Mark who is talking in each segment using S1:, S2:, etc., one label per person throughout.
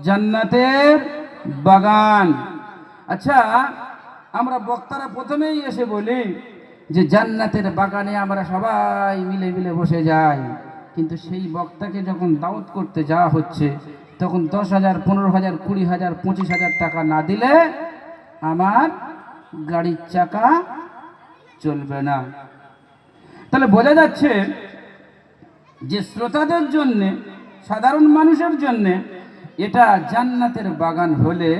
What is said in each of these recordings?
S1: জান্নাতের বাগান। আচ্ছা, আমরা বক্তারা প্রথমেই এসে বলি যে জান্নাতের বাগানে আমরা সবাই মিলে মিলে বসে যাই, কিন্তু সেই বক্তাকে যখন দাওয়াত করতে যাওয়া হচ্ছে তখন 10,000, 15,000, 20,000, 25,000 টাকা না দিলে আমার গাড়ির চাকা চলবে না। তাহলে বোঝা যাচ্ছে যে শ্রোতাদের জন্যে, সাধারণ মানুষের জন্যে এটা জান্নাতের বাগান হলে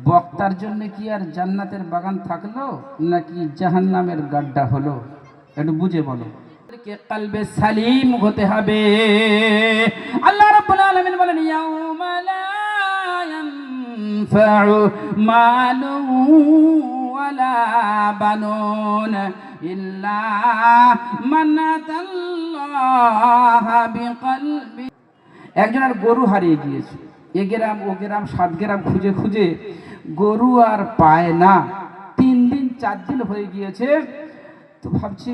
S1: বক্তার জন্য কি আর জান্নাতের বাগান থাকলো নাকি জাহান্নামের গাড্ডা হলো? একটু বুঝে বলো। কলবে সালিম হতে হবে। আল্লাহ রাব্বুল আলামিন বলেন, ইয়াউমা লা ইয়ানফাউ মালুন ওয়ালা বানুন ইল্লা মান আতাল্লাহা বিকলবি। একজনের গরু হারিয়ে গিয়েছে, এ গ্রাম ও গ্রাম 7 গ্রাম খুঁজে খুঁজে গরু আর পায় না। 3 দিন 4 দিন হয়ে গিয়েছে। তো ভাবছি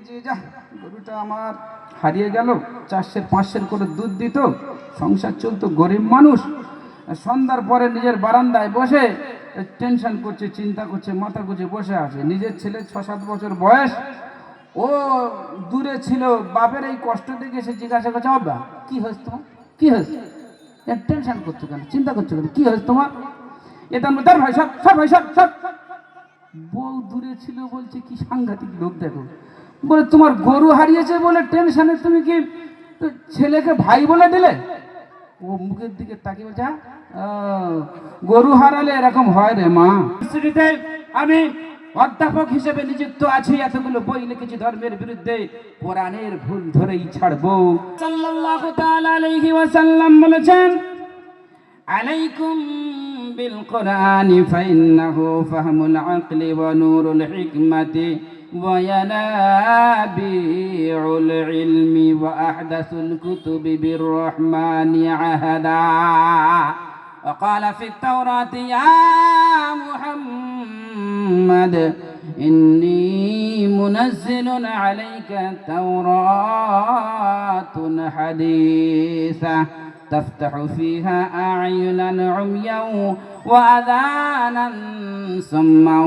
S1: যে যা, গরুটা আমার হারিয়ে গেল, 400-500 করে দুধ দিত, সংসার চলতো, গরিব মানুষ। সন্ধ্যার পরে নিজের বারান্দায় বসে টেনশন করছে, চিন্তা করছে, মাথা গুঁজে বসে আছে। নিজের ছেলে 6-7 বছর বয়স, ও দূরে ছিল। বাপের এই কষ্ট দেখে সে জিজ্ঞাসা করছে, বাবা কি হয়েছে তোমার, কি হয়েছে, টেনশন করছো কেন, চিন্তা করছো কেন, কি হয়েছে তোমার? এটা তার ভাই সব সব ভাই সব সব। বউ দূরে ছিল, বলছে কি সাংঘাতিক লোক দেখো, বলে তোমার গরু হারিয়েছে বলে টেনশনে তুমি কি ছেলেকে ভাই বলে দিলে? ও মুখের দিকে তাকিয়ে বলছে, গরু হারালে এরকম হয় রে মা। আমি অধ্যাপক হিসেবে নিযুক্ত আছি, এতগুলো বই লিখেছি ধর্মের বিরুদ্ধে, কোরআনের ভুল ধরেই ছাড়বো। সাল্লাল্লাহু তাআলা আলাইহি ওয়াসাল্লাম বলেছেন, আলাইকুম বিল কোরআনি ফাইন্নাহু ফাহমুল আকলি ওয়া নুরুল হিকমাতি ওয়া ইয়ানাবিউল ইলমি ওয়া আহদাসুল কুতুবি বির রহমানি আহাদা। وقال في التوراة يا محمد إني منزل عليك توراة حديثة تفتح فيها أعينا عميا وأذانا صما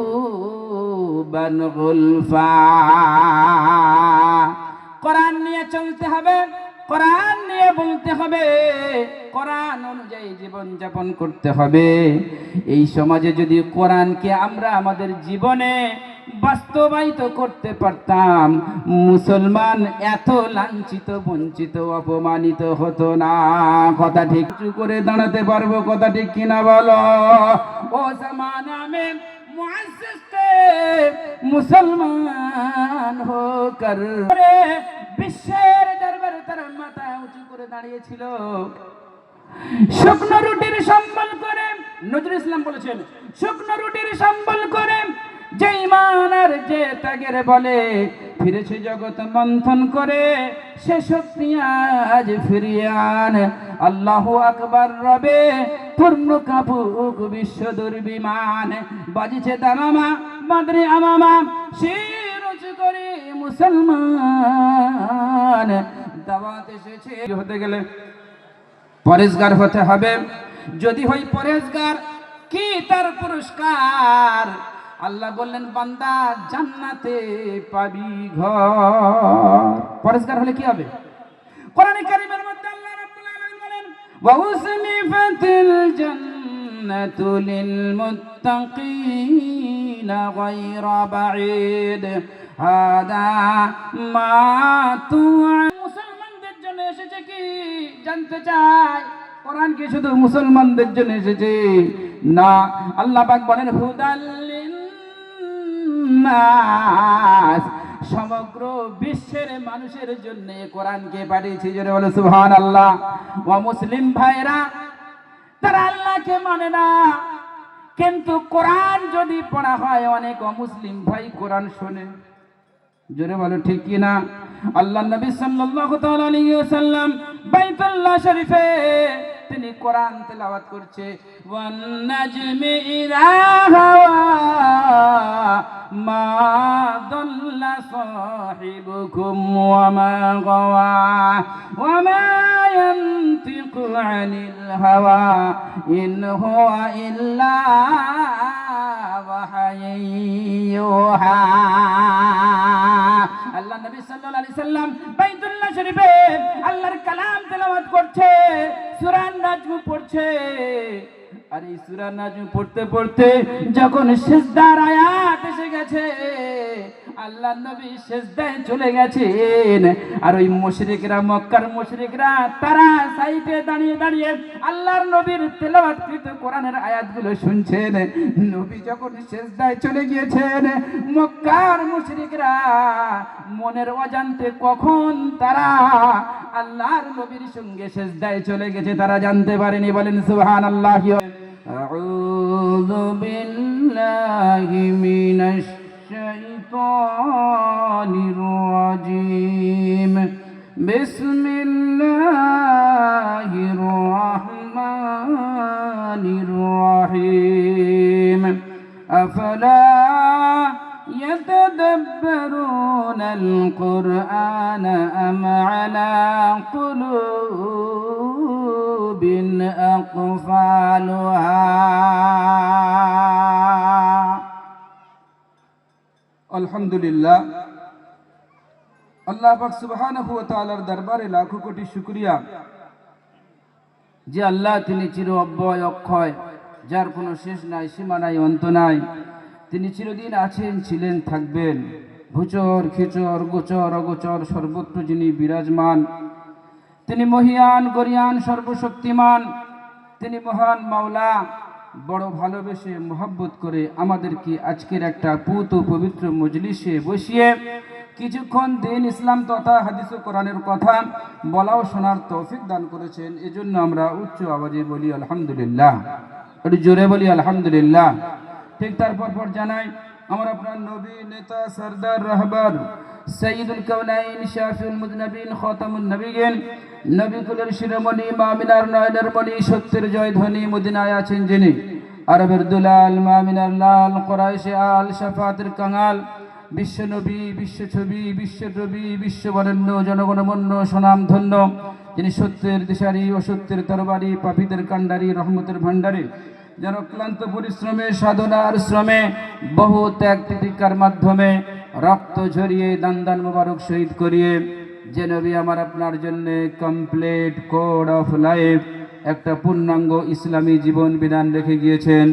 S1: وقلوبا غلفا। কোরআন নিয়ে চলতে হবে, কোরআন নিয়ে বলতে হবে, কোরআন অনুযায়ী জীবন যাপন করতে হবে। এই সমাজে যদি কোরআনকে আমরা আমাদের জীবনে বাস্তবায়িত করতে পারতাম, মুসলমান এত লাঞ্ছিত, বঞ্চিত, অপমানিত হতো না। কথা ঠিক করে দাঁড়াতে পারবো, কথা ঠিক কিনা বলো? ও জামানা মে মুআজ্জিজ थे মুসলমান হোকর, বিশ্বের দরবারে তার মাথা উঁচু করে দাঁড়িয়েছিল। শুকনো রুটির সম্বল করে, নজরুল ইসলাম বলেছেন, শুকনো রুটির সম্বল করে যে ঈমান আর যে ত্যাগের বলে ফিরেছে জগৎ মন্থন করে, সে শক্তি আজ ফিরিয়ে আন। আল্লাহু আকবার রবে পূর্ণ কাপুক বিশ্ব দুর্বিমান। বাজিছে দামামা বাদরি আমামা, শির উঁচু করে মুসলমান দাওয়াত এসেছে। হতে গেলে পরেশগার হতে হবে। যদি হই পরেশগার, কি তার পুরস্কার? আল্লাহ বললেন, বান্দা জান্নাতে পাবি ঘর। পরেশগার হলে কি হবে? কোরআনে কারীমের মধ্যে আল্লাহ রাব্বুল আলামিন বলেন, ওয়া উসনিফাতিল জান্নাতু লিল মুত্তাকিনা গায়রা বাঈদ হাদা মা তুআ। মুসলমানদের জন্য এসেছে কি জানতে চাই? কোরআন কি শুধু মুসলমানদের জন্য এসেছে? না, আল্লাহ পাক বলেন, হুদাল লিন্নাস, সমগ্র বিশ্বের মানুষের জন্য কোরআনকে পাঠিয়েছি। জোরে বলো সুবহানাল্লাহ। ও মুসলিম ভাইরা, তারা আল্লাহকে মানে না, কিন্তু কোরআন যদি পড়া হয় অনেক অমুসলিম ভাই কোরআন শোনে। জোরে বলো ঠিক কি না? আল্লাহ নবী সাল্লাল্লাহু তাআলা আলাইহি ওয়াসাল্লাম বাইতুল্লাহ শরীফে তিনি কোরআন তেলাওয়াত করছে, ওয়ান নাজমি ইযা হাওয়া মা দাল্লা সাহিবুকুম ওয়া মা গাওয়া ওয়া মা ইয়ানতিকু আনিল হাওয়া ইন হুয়া ইল্লা ওয়াহায়ুন ইউহা। আল্লাহ নবী সাল্লাল্লাহু আলাইহি সাল্লাম বাইতুল্লাহ শরীফে আল্লাহর কালাম তেলাওয়াত করছে, সূরা নাজম পড়ছে। আর এই সূরা নাজম পড়তে পড়তে যখন সিজদার আয়াত এসে গেছে, আল্লাহ নবী সিজদায় চলে গেছেন। আর ওই মুশরিকরা, মক্কার মুশরিকরা, তারা সাইডে দাঁড়িয়ে দাঁড়িয়ে আল্লাহর নবীর তেলাওয়াতকৃত কোরআনের আয়াতগুলো শুনছেন। নবী যখন সিজদায় চলে গিয়েছেন, মক্কার মুশরিকরা মনের অজান্তে কখন তারা আল্লাহর নবীর সঙ্গে সিজদায় চলে গেছে তারা জানতে পারেনি। বলেন সুবহানাল্লাহ। আউযু বিল্লাহি মিনাশ শাইতানির রাজিম। বিসমিল্লাহির রাহমানির রাহিম। আফালা يتدبرون القرآن أم على قلوب أقفالها। আলহামদুলিল্লাহ, আল্লাহ পাক সুবহানাহু ওয়া তাআলার দরবারে লাখো কোটি শুকরিয়া যে আল্লাহ তিনি চির অব্যয় অক্ষয়, যার কোনো শেষ নাই, সীমা নাই, অন্ত নাই। তিনি চিরদিন আছেন, ছিলেন, থাকবেন। ভূচর, খিচর, গোচর, অগোচর সর্বত্র যিনি বিরাজমান, তিনি মহিয়ান, গরিয়ান, সর্বশক্তিমান। তিনি মহান মাওলা। বড় ভালোবেসে মোহাব্বত করে আমাদেরকে আজকের একটা পুত ও পবিত্র মজলিসে বসিয়ে কিছুক্ষণ দিন, ইসলাম তথা হাদিস ও কোরআনের কথা বলা ও শোনার তৌফিক দান করেছেন। এজন্য আমরা উচ্চ আওয়াজে বলি আলহামদুলিল্লাহ, একটু জোরে বলি আলহামদুলিল্লাহ। ঠিক তারপর পর জানাই আমার আপনার নবী, নেতা, সরদার, রাহবার, সাইয়্যিদুল কাওনাইন, শাফিউল মুযনিবিন, খাতামুন নবিয়্যিন, নবী কুলের শিরোমণি, মামিনার নয়নের মণি, সত্যের জয়ধ্বনি, মদিনায় আছেন যিনি, আরবের দুলাল, মামিনার লাল, কুরাইশে আল, শাফাতের কাঙাল, বিশ্ব নবী, বিশ্ব ছবি, বিশ্ব রবি, বিশ্ব বরেণ্য, জনগণমন্য, সুনাম ধন্য, যিনি সত্যের দিশারি, অসত্যের তরবারি, পাপীদের কাণ্ডারি, রহমতের ভাণ্ডারী, যেন ক্লান্ত পরিশ্রমে, সাধনার শ্রমে, বহু ত্যাগ তিতিক্ষার মাধ্যমে রক্ত ঝরিয়ে, দান দান মোবারক শহীদ করিয়ে যে নবী আমার আপনার জন্য কমপ্লিট কোড অফ লাইফ, একটা পূর্ণাঙ্গ ইসলামী জীবন বিধান রেখে গিয়েছেন,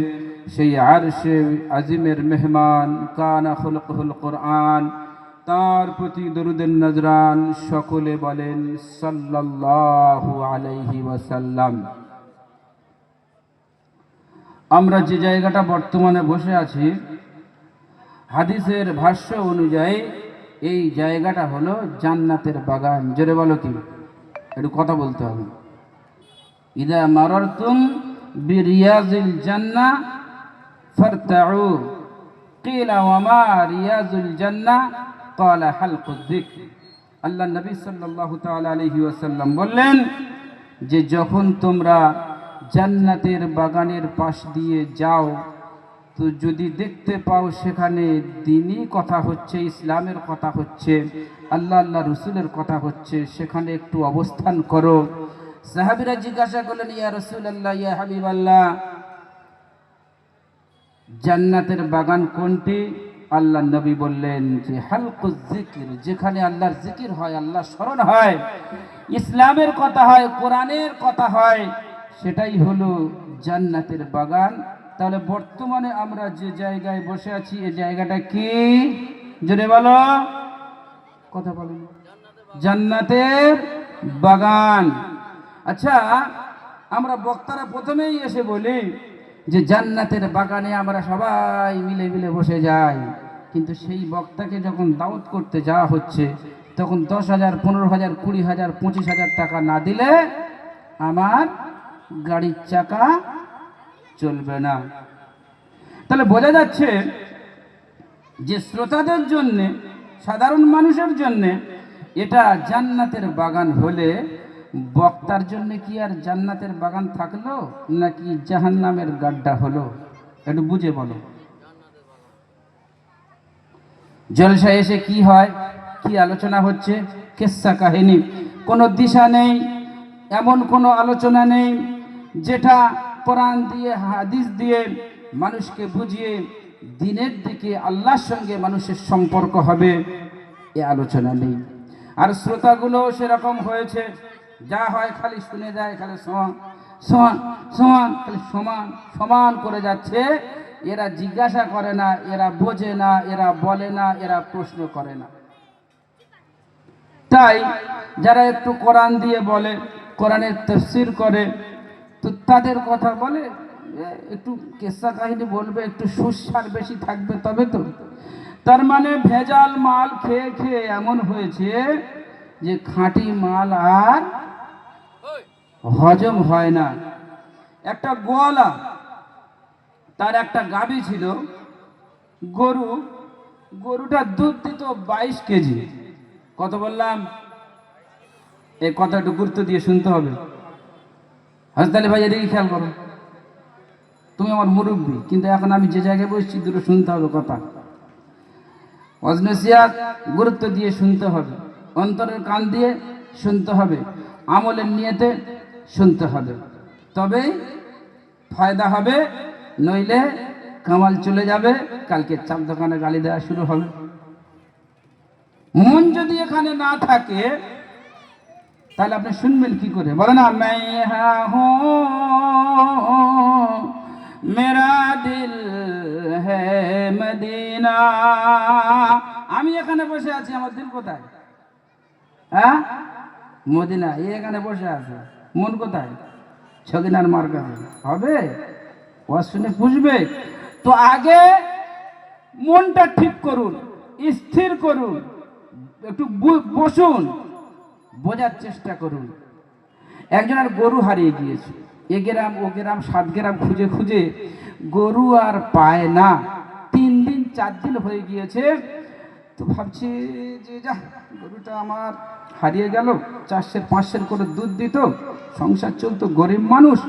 S1: সেই আরশে আজিমের মেহমান, কানা খুলকুল কোরআন, তার প্রতি দরুদের নজরান। সকলে বলেন সাল্লাল্লাহু আলাইহি ওয়াসাল্লাম। আমরা যে জায়গাটা বর্তমানে বসে আছি, হাদিসের ভাষ্য অনুযায়ী এই জায়গাটা হলো জান্নাতের বাগান। জোরে বলো কি, একটু কথা বলতে হবে। ইদা মারারতুম বিরিয়াজিল জান্নাহ ফারতাউ, কিলা ওয়া মা রিয়াজুল জান্নাহ, ক্বালা হালকুয যিকর। আল্লাহ নবী সাল্লাল্লাহু তাআলা আলাইহি ওয়াসাল্লাম বললেন যে যখন তোমরা জান্নাতের বাগানের পাশ দিয়ে যাও, তো যদি দেখতে পাও সেখানে দ্বীনি কথা হচ্ছে, ইসলামের কথা হচ্ছে, আল্লাহ আল্লাহ রসুলের কথা হচ্ছে, সেখানে একটু অবস্থান করো। সাহাবীরা জিজ্ঞাসা করলেন, ইয়া রাসূলুল্লাহ, ইয়া হাবিবাল্লাহ, জান্নাতের বাগান কোনটি? আল্লাহ নবী বললেন যে হালকুয যিকর, যেখানে আল্লাহর জিকির হয়, আল্লাহ স্মরণ হয়, ইসলামের কথা হয়, কোরআনের কথা হয়, সেটাই হলো জান্নাতের বাগান। তাহলে বর্তমানে আমরা যে জায়গায় বসে আছি, এই জায়গাটা কি? জোরে বলো, কথা বলেন। জান্নাতের বাগান। আচ্ছা, আমরা বক্তারা প্রথমেই এসে বলি যে জান্নাতের বাগানে আমরা সবাই মিলে মিলে বসে যাই, কিন্তু সেই বক্তাকে যখন দাওয়াত করতে যাওয়া হচ্ছে, তখন 10,000, 15,000, 20,000, 25,000 টাকা না দিলে আমার গাড়ির চাকা চলবে না। তাহলে বোঝা যাচ্ছে যে শ্রোতাদের জন্যে, সাধারণ মানুষের জন্যে এটা জান্নাতের বাগান হলে বক্তার জন্য কি আর জান্নাতের বাগান থাকলো নাকি জাহান্নামের গাড্ডা হলো? একটু বুঝে বলো। জলসায় এসে কি হয়, কি আলোচনা হচ্ছে? কিস্সা কাহিনী, কোনো দিশা নেই, এমন কোনো আলোচনা নেই যেটা কোরআন দিয়ে হাদিস দিয়ে মানুষকে বুঝিয়ে দিনের দিকে আল্লাহর সঙ্গে মানুষের সম্পর্ক হবে, এ আলোচনা নেই। আর শ্রোতাগুলো সেরকম হয়েছে, যা হয় খালি শুনে যায়, খালি সমান সমান সমান, খালি সমান সমান করে যাচ্ছে। এরা জিজ্ঞাসা করে না, এরা বোঝে না, এরা বলে না, এরা প্রশ্ন করে না। তাই যারা একটু কোরআন দিয়ে বলে, কোরআনের তাফসীর করে, তো তাদের কথা বলে একটু কিস্সা কাহিনী বলবে, একটু সুস্বাদ বেশি থাকবে তবে তো। তার মানে ভেজাল মাল খেয়ে খেয়ে এমন হয়েছে যে খাঁটি মাল আর হজম হয় না। একটা গোয়ালা, তার একটা গাভী ছিল, গরু। গরুটা দুধ দিত 22 কেজি। কত বললাম? এই কথা একটু গুরুত্ব দিয়ে শুনতে হবে। হাসদালি ভাই এদিকে খেয়াল করো, তুমি আমার মুরব্বী, কিন্তু এখন আমি যে জায়গায় বসছি দুটো শুনতে হবে কথা। অজনসিয়াত গুরুত্ব দিয়ে শুনতে হবে, অন্তরের কান দিয়ে শুনতে হবে, আমলের নিয়তে শুনতে হবে, তবেই ফায়দা হবে। নইলে কামাল চলে যাবে, কালকে চাপ দোকানে গালি দেওয়া শুরু হবে। মন যদি এখানে না থাকে তাহলে আপনি শুনবেন কি করে? বলে না, मैं यहाँ हूँ मेरा दिल है मदीना। আমি এখানে বসে আছি, আমার দিল কোথায়? হ্যাঁ, মদিনা। এখানে বসে আছে, মন কোথায়? ছদিনার মার কাছে। হবে ওয়াজ শুনে বুঝবে তো। আগে মনটা ঠিক করুন, স্থির করুন, একটু বসুন, বোঝার চেষ্টা করুন। একজনের গরু হারিয়ে গিয়েছে, এ গ্রাম ও গ্রাম 7 গ্রাম খুঁজে খুঁজে গরু আর পায় না। 3 দিন 4 দিন হয়ে গিয়েছে। তো ভাবছি যে যা, গরুটা আমার হারিয়ে গেল, 400-500 করে দুধ দিত, সংসার চলতো, গরিব মানুষ।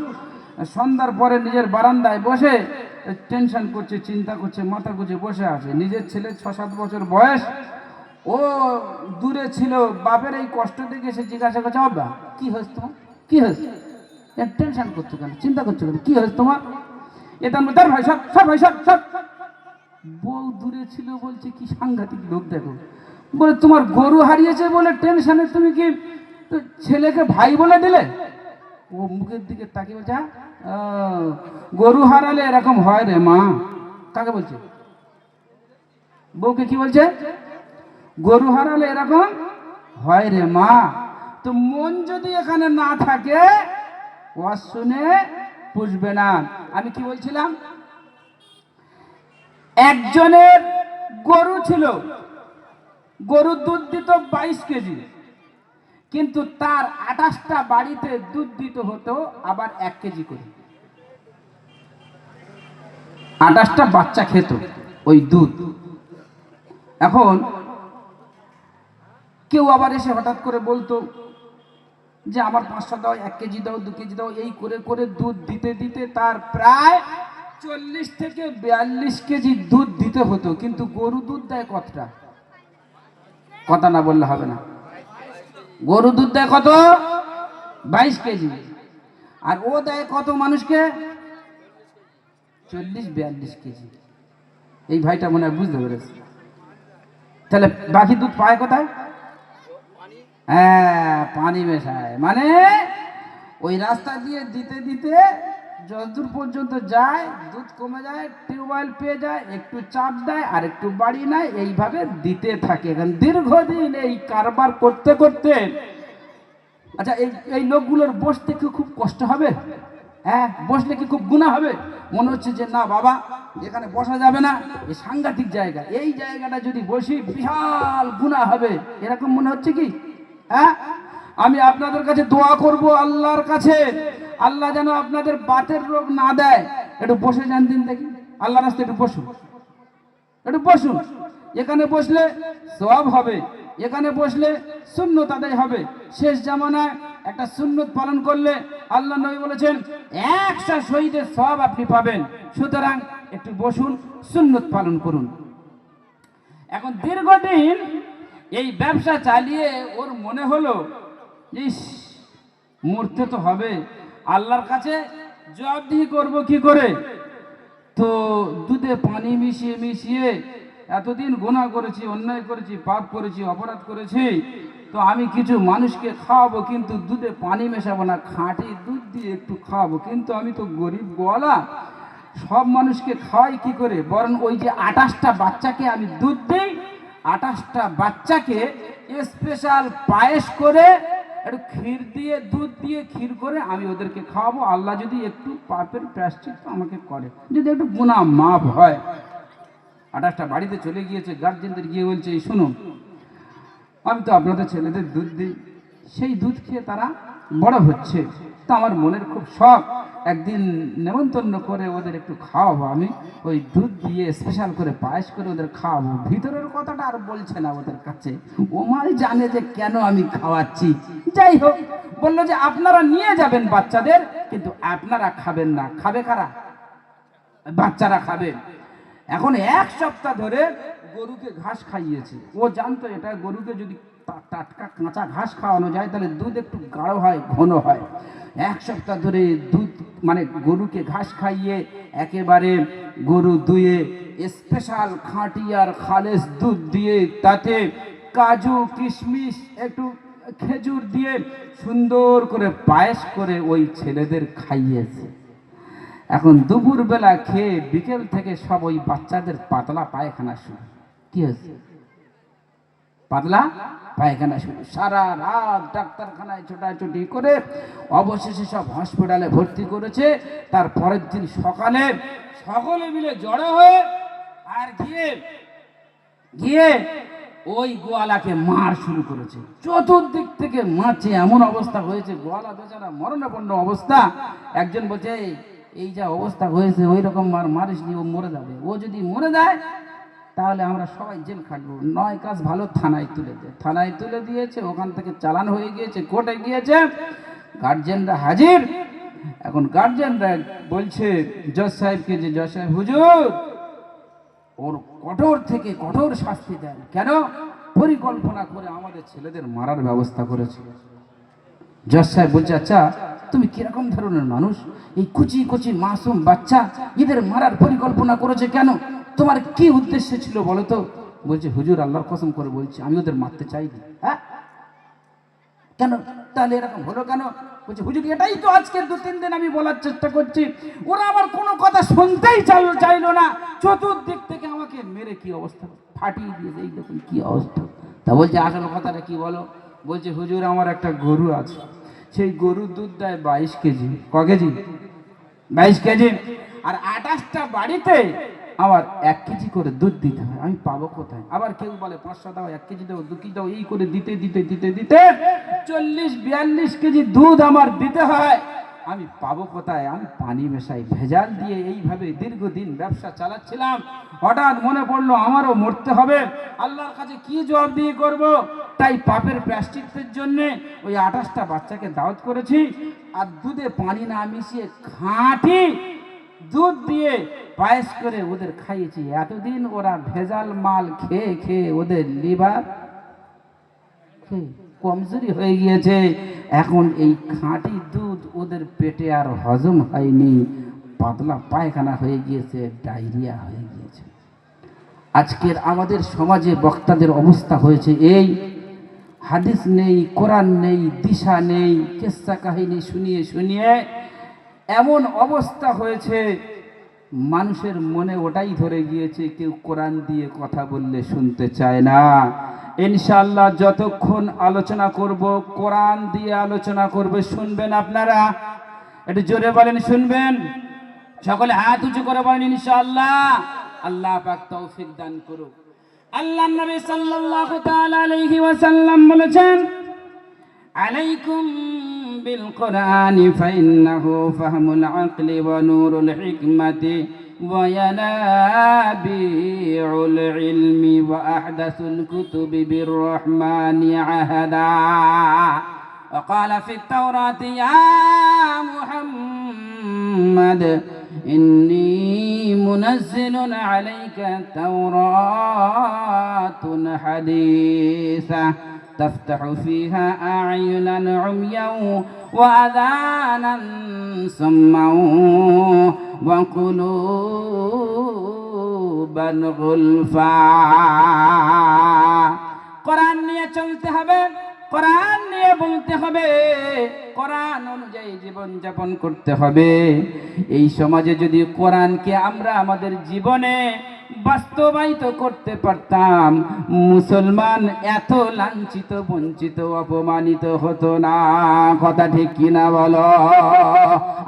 S1: সন্ধ্যার পরে নিজের বারান্দায় বসে টেনশন করছে, চিন্তা করছে, মাথা গুঁজে বসে আছে। নিজের ছেলে 6-7 বছর বয়স, ও দূরে ছিল। বাপের এই কষ্ট দেখে সে জিজ্ঞাসা করছে, বাবা কি হয়েছে তোমার, কি হয়েছে? টেনশন করছো কেন, চিন্তা করছো কেন, কি হয়েছে তোমার? এটা তার ভাই সব সব ভাই সব সব। বউ দূরে ছিল, বলছে কি সাংঘাতিক লোক দেখো, বলে তোমার গরু হারিয়েছে বলে টেনশনে তুমি কি ছেলেকে ভাই বলে দিলে? ও মুখের দিকে তাকিয়ে বলছে, গরু হারালে এরকম হয় রে মা। কাকে বলছে? বউকে কি বলছে? গরু হারালে এরকম হয় রে মা। তো মন যদি এখানে না থাকে ওয়াজ শুনে বুঝবে না। আমি কি বলছিলাম? একজনের গরু ছিল, গরুর দুধ দিত 22 কেজি, কিন্তু তার 28টা বাড়িতে দুধ দিতে হতো আবার 1 কেজি করে। 28টা বাচ্চা খেত ওই দুধ। এখন কেউ আবার এসে হঠাৎ করে বলতো যে আমার 500 দাও, 1 কেজি দাও, 2 কেজি দাও, এই করে করে দুধ দিতে দিতে তার প্রায় 40 থেকে 42 কেজি দুধ দিতে হতো। কিন্তু গরু দুধ দেয় কতটা? কথা না বললে হবে না। গরু দুধ দেয় কত? 22 কেজি। আর ও দেয় কত মানুষকে? 40-42 কেজি। এই ভাইটা মনে হয় বুঝতে পেরেছে। তাহলে বাকি দুধ পায় কোথায়? হ্যাঁ, পানি মেশায়। মানে ওই রাস্তা দিয়ে দিতে দিতে যতদূর পর্যন্ত যায় দুধ কমে যায়, টিউবওয়েল পেয়ে যায়, একটু চাপ দেয় আর একটু বাড়ি নেয়, এইভাবে দিতে থাকে। এখন দীর্ঘদিন এই কারবার করতে করতে, আচ্ছা এই লোকগুলোর বসতে কি খুব কষ্ট হবে? হ্যাঁ, বসলে কি খুব গুনাহ হবে? মনে হচ্ছে যে না বাবা, এখানে বসা যাবে না, এই সাংঘাতিক জায়গা, এই জায়গাটা যদি বসি বিশাল গুনাহ হবে, এরকম মনে হচ্ছে কি? হ্যাঁ, আমি আপনাদের কাছে দোয়া করব আল্লাহর কাছে, আল্লাহ যেন আপনাদের বাতের রোগ না দেয়। একটু বসে যান দিন দেখি, আল্লাহর রাস্তায় একটু বসুন, একটু বসুন। এখানে বসলে সওয়াব হবে, এখানে বসলে সুন্নত আদায় হবে। শেষ জামানায় একটা সুন্নত পালন করলে আল্লাহ নবী বলেছেন 100 শহীদের সওয়াব আপনি পাবেন। সুতরাং একটু বসুন, সুন্নত পালন করুন। এখন দীর্ঘদিন এই ব্যবসা চালিয়ে ওর মনে হলো ইস, মরতে তো হবে, আল্লাহর কাছে জবাবদিহি করব কি করে? তো দুধে পানি মিশিয়ে মিশিয়ে এতদিন গুনাহ করেছি, অন্যায় করেছি, পাপ করেছি, অপরাধ করেছি, তো আমি কিছু মানুষকে খাওয়াবো, কিন্তু দুধে পানি মেশাবো না, খাঁটি দুধ দিয়ে একটু খাওয়াবো। কিন্তু আমি তো গরিব গোয়ালা, সব মানুষকে খাওয়াই কি করে? বরং ওই যে 28টা বাচ্চাকে আমি দুধ দিই, 28টা বাচ্চাকে স্পেশাল পায়েস করে একটু ক্ষীর দিয়ে, দুধ দিয়ে ক্ষীর করে আমি ওদেরকে খাওয়াবো। আল্লাহ যদি একটু পাপের প্রায়শ্চিত্ত আমাকে করে, যদি একটু গুনাহ মাফ হয়। 28টা বাড়িতে চলে গিয়েছে, গার্জেনদের গিয়ে বলছে এই শুনুন, আমি তো আপনাদের ছেলেদের দুধ দিই, সেই দুধ খেয়ে তারা বড় হচ্ছে, তো আমার মনের খুব শখ, একদিন নেমন্তন্ন করে ওদের একটু খাওয়াবো, আমি ওই দুধ দিয়ে স্পেশাল করে পায়েস করে ওদের খাওয়াবো। ভিতরের কথাটা আর বলছে না ওদের কাছে, ও মাল জানে যে কেন আমি খাওয়াচ্ছি। যাই হোক, বললো যে আপনারা নিয়ে যাবেন বাচ্চাদের, কিন্তু আপনারা খাবেন না। খাবে কারা? বাচ্চারা খাবে। এখন 1 সপ্তাহ ধরে গরুকে ঘাস খাইয়েছে। ও জানতো এটা গরুকে যদি টাটকা কাঁচা ঘাস খাওয়ানো যায় তাহলে দুধ একটু গাঢ় হয়, ঘন হয়। 1 সপ্তাহ ধরে দুধ মানে গরুকে ঘাস খাইয়ে একেবারে গরু দুয়ে স্পেশাল খাঁটি আর খালেস দুধ দিয়ে, তাতে কাজু কিশমিশ একটু খেজুর দিয়ে সুন্দর করে পায়েস করে ওই ছেলেদের খাইয়েছে। এখন দুপুরবেলা খেয়ে বিকেল থেকে সব ওই বাচ্চাদের পাতলা পায়খানা শুরু। কি হয়েছে? পাতলা পায়খানা শুরু। সারা রাত ডাক্তারখানায় ছোটাছুটি করে অবশেষে সব হসপিটালে ভর্তি করেছে। তার পরের দিন সকালে সকলে মিলে জড়ো হয়ে আর গিয়ে ওই গোয়ালাকে মার শুরু করেছে। চতুর্দিক থেকে মারছে, এমন অবস্থা হয়েছে গোয়ালা বেচারা মরণাপন্ন অবস্থা। একজন বলছে এই যা অবস্থা হয়েছে ওই রকম মারিস নি, ও মরে যাবে। ও যদি মরে যায় তাহলে আমরা সবাই জেল খাটবো। নয় কাজ ভালো, থানায় তুলে দে। থানায় তুলে দিয়েছে, ওখান থেকে চালান হয়ে গিয়েছে, কোর্টে গিয়েছে, গার্জেনরা হাজির। এখন গার্জেনরা বলছে জজ সাহেবকে যে জজ সাহেব হুজুর, ওর কঠোর থেকে কঠোর শাস্তি দেন। কেন? পরিকল্পনা করে আমাদের ছেলেদের মারার ব্যবস্থা করেছে। জজ সাহেব বলছে আচ্ছা তুমি কিরকম ধরনের মানুষ, এই কুচি কুচি মাসুম বাচ্চা এদের মারার পরিকল্পনা করেছে কেন? তোমার কি উদ্দেশ্য ছিল বলো তো? বলছে হুজুর আল্লাহর কসম করে বলছি আমি ওদের মারতে চাইনি। হ্যাঁ কেন? তাহলে এরকম হলো কেন? বলছে হুজুর এটাই তো আজকের 2-3 দিন আমি বলার চেষ্টা করছি, ওরা আমার কোনো কথা শুনতেই চাইলো না, চতুর্দিক থেকে আমাকে মেরে কি অবস্থা ফাটিয়ে দিয়েছে, এই দেখুন কি অবস্থা। তা বলছে আসল কথাটা কি বলো? বলছে হুজুর আমার একটা গরু আছে, সেই গরুর দুধ দেয় 22 কেজি। ক কেজি? 22 কেজি। আর 28টা বাড়িতে আমার 1 কেজি করে দুধ দিতে হয়, আমি পাবো কোথায়? আবার কেউ বলে 500 দাও, 1 কেজি দাও, 2 কেজি দাও, এই করে দিতে দিতে দিতে দিতে 40-42 কেজি দুধ আমার দিতে হয়, আমি পাবো কোথায়? আমি পানি মেশাই, ভেজাল দিয়ে এইভাবে দীর্ঘদিন ব্যবসা চালাচ্ছিলাম। হঠাৎ মনে পড়লো আমারও মরতে হবে, আল্লাহর কাছে কি জবাবদিহি করব? তাই পাপের প্রায়শ্চিত্তের জন্য ওই 28টা বাচ্চাকে দাওয়াত করেছি, আর দুধে পানি না মিশিয়ে খাঁটি দুধ দিয়ে পায়েস করে ওদের খাইয়েছি। এতদিন ওরা ভেজাল মাল খেয়ে খেয়ে ওদের লিভার কমজোরি হয়ে গিয়েছে। এখন এই খাঁটি দুধ ওদের পেটে আর হজম হয়নি, পাতলা পায়খানা হয়ে গিয়েছে, ডায়রিয়া হয়ে গিয়েছে। আজকের আমাদের সমাজে বক্তাদের অবস্থা হয়েছে এই, হাদিস নেই, কোরআন নেই, দিশা নেই, কিস্সা কাহিনী শুনিয়ে শুনিয়ে এমন অবস্থা হয়েছে মানুষের মনে ওটাই ধরে গিয়েছে, কেউ কোরআন দিয়ে কথা বললে শুনতে চায় না। ইনশাআল্লাহ যতক্ষণ আলোচনা করব কোরআন দিয়ে আলোচনা করবে, শুনবেন আপনারা? একটু জোরে বলেন শুনবেন। সকলে হাত উঁচু করে বলেন ইনশাআল্লাহ। আল্লাহ পাক তৌফিক দান করুক। আল্লাহর নবী সাল্লাল্লাহু তাআলা আলাইহি ওয়াসাল্লাম বলেছেন আলাইকুম বিল কোরআনি ফাইন্নাহু ফাহমুল আকলি ওয়া নূরুল হিকমাতি ওয়া ইয়ানাবিউল ইলমি ওয়া আহদাসুল কুতুবি বির রহমানি আহাদা। ও وقال في التوراة يا محمد إني منزل عليك توراة حديثة تفتح فيها أعينا عميا وأذانا صما وقلوبا غلفا কোরআন নিয়ে চলতে হবে, কোরআন নিয়ে বলতে হবে, কোরআন অনুযায়ী জীবন যাপন করতে হবে। এই সমাজে যদি কোরআনকে আমরা আমাদের জীবনে বাস্তবায়িত করতে পারতাম, মুসলমান এত লাঞ্ছিত বঞ্চিত অপমানিত হতো না। কথা ঠিক কিনা বলো?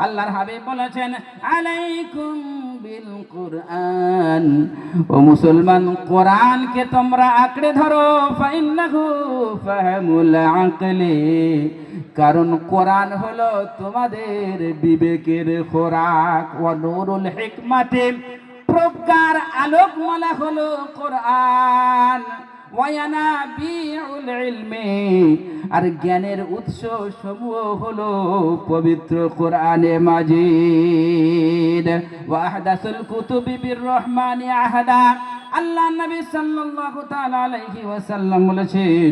S1: আল্লাহর হাবিব বলেছেন আলাইকুম বিল কুরআন, ও মুসলমান কোরআনকে তোমরা আঁকড়ে ধরো, ফাইন্নাহু ফাহমুল আকলি, কারণ কোরআন হলো তোমাদের বিবেকের খোরাক। ওয়া নূরুল হিকমাতি, প্রজ্ঞার আলোকমালা হলো কোরআন। ওয়ায়ানাবিউল ইলমি, আর জ্ঞানের উৎস সমূহ হলো পবিত্র কোরআনে মাজিদ। ওয়া আহদাসুল কুতুবি বির রহমানি আহাদা, আল্লাহ নবী সাল্লাল্লাহু তাআলা আলাইহি ওয়াসাল্লাম বলেছেন,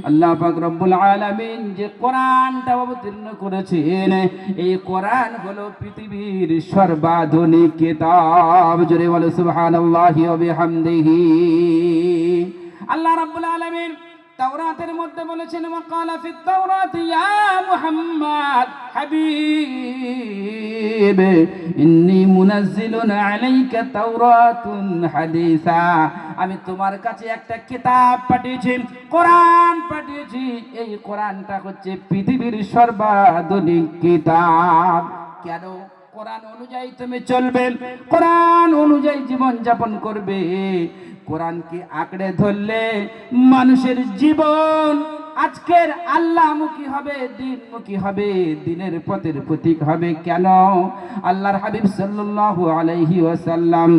S1: আল্লাহ পাক রব্বুল আলামিন যে কোরআনটা অবতীর্ণ করেছেন, এই কোরআন হলো পৃথিবীর সর্বাধুনিক কিতাব। জোরে বলো সুবহানাল্লাহি ওয়া বিহামদিহি। আল্লাহ রাব্বুল আলামিন তাওরাতের মধ্যে বলেছেন ওয়াকালা ফিত তাওরাতি ইয়া মুহাম্মদ হাবিব ইন্নী মুনাজ্জিলুন আলাইকা তাওরাতুন হাদিসা, আমি তোমার কাছে একটা কিতাব পাঠিয়েছি, কোরআন পাঠিয়েছি। এই কোরআনটা হচ্ছে পৃথিবীর সর্বাধুনিক কিতাব। কেন? কোরআন অনুযায়ী তুমি চলবে, কোরআন অনুযায়ী জীবন যাপন করবে। কোরআনকে আঁকড়ে ধরলে মানুষের জীবন আজকের আল্লাহমুখী হবে, দিনমুখী হবে, দিনের পথের প্রতীক হবে। কেন? আল্লাহর হাবিব সাল্লাল্লাহু আলাইহি ওয়াসাল্লাম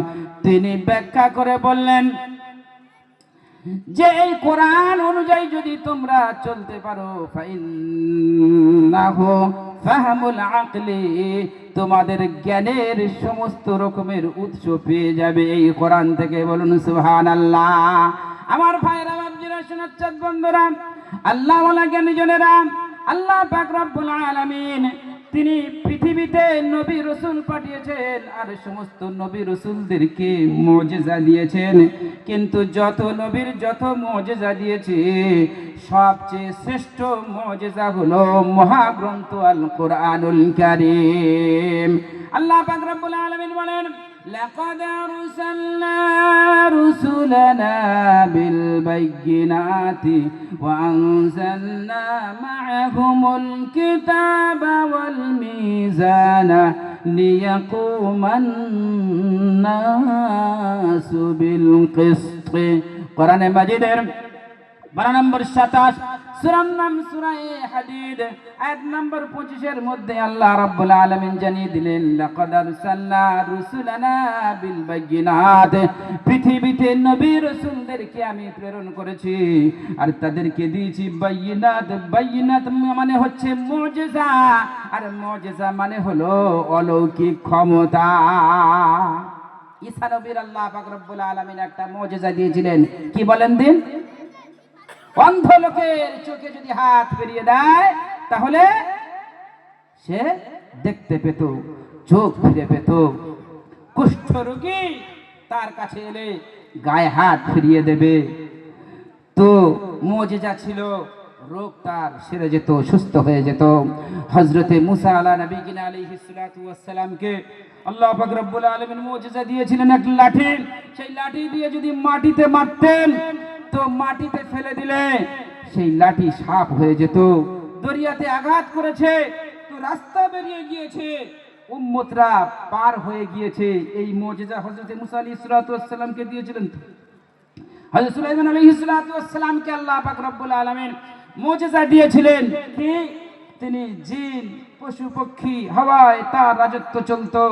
S1: তিনি ব্যাখ্যা করে বললেন যে এই কোরআন অনুযায়ী যদি তোমরা চলতে পারো, ফাইন্নাহু ফাহমুল আকলি, তোমাদের জ্ঞানের সমস্ত রকমের উৎস পেয়ে যাবে এই কোরআন থেকে। বলুন সুবহানাল্লাহ। আমার ভাইরা বাবজিরা শোনাচ্ছেন বন্ধুরা, আল্লাহ ওয়ালা জ্ঞানী জনেরা, আল্লাহ পাক রব্বুল আলামিন তিনি পৃথিবীতে নবী রাসূল পাঠিয়েছেন আর সমস্ত নবী রাসূলদেরকে মুজিজা দিয়েছেন। কিন্তু যত নবীর যত মুজিজা দিয়েছে, সবচেয়ে শ্রেষ্ঠ মুজিজা হলো মহাগ্রন্থ আল কোরআনুল কারীম। আল্লাহ পাক রব্বুল আলামিন বলেন لقد أرسلنا رسلنا بالبينات وأنزلنا معهم الكتاب والميزان ليقوم الناس بالقسط। قرآن مجيد 12 নম্বর 27 সূরার নাম সূরা হাদীদ, আয়াত নম্বর 25 এর মধ্যে আল্লাহ রাব্বুল আলামিন জানিয়ে দিলেন লাকাদ আরসালনা রুসুলানা বিল বাইয়িনাত, পৃথিবীতে নবী রাসূলদেরকে আমি প্রেরণ করেছি আর তাদেরকে দিয়েছি বাইয়িনাত। বাইয়িনাত মানে হচ্ছে মুজিজা, আর মুজিজা মানে হলো অলৌকিক ক্ষমতা। ঈসা নবীর আল্লাহ পাক রব্বুল আলামিন একটা মুজিজা দিয়েছিলেন। কি বলেন দিন? অন্ধ লোকের চোখে যদি হাত ফিরিয়ে দেয় তাহলে সে দেখতে পেত, চোখ ফিরে পেত। কুষ্ঠ রোগী তার কাছে এলে গায়ে হাত ফিরিয়ে দেবে। তো মুজিজা ছিল, রোগ তার সেরে যেত, সুস্থ হয়ে যেত। হযরতে মুসা আলাইহিস সালাতু ওয়াস সালামকে আল্লাহ পাক রব্বুল আলামিন মুজিজা দিয়েছিলেন এক লাঠি। সেই লাঠি দিয়ে যদি মাটিতে মারতেন তো মাটিতে ফেলে দিলে সেই লাঠি সাপ হয়ে যেত। দরিয়াতে আঘাত করেছে তো রাস্তা বেরিয়ে গিয়েছে, উম্মতরা পার হয়ে গিয়েছে। এই মুজিজা হযরত মুসা আলাইহিস সালাতু ওয়াস সালামকে দিয়েছিলেন। হযরত সুলাইমান আলাইহিস সালাতু ওয়াস সালামকে আল্লাহ পাক রব্বুল আলামিন মুজিজা দিয়েছিলেন কি তিনি জিন পশু পক্ষী হাওয়ায় তার রাজত্ব চলতো,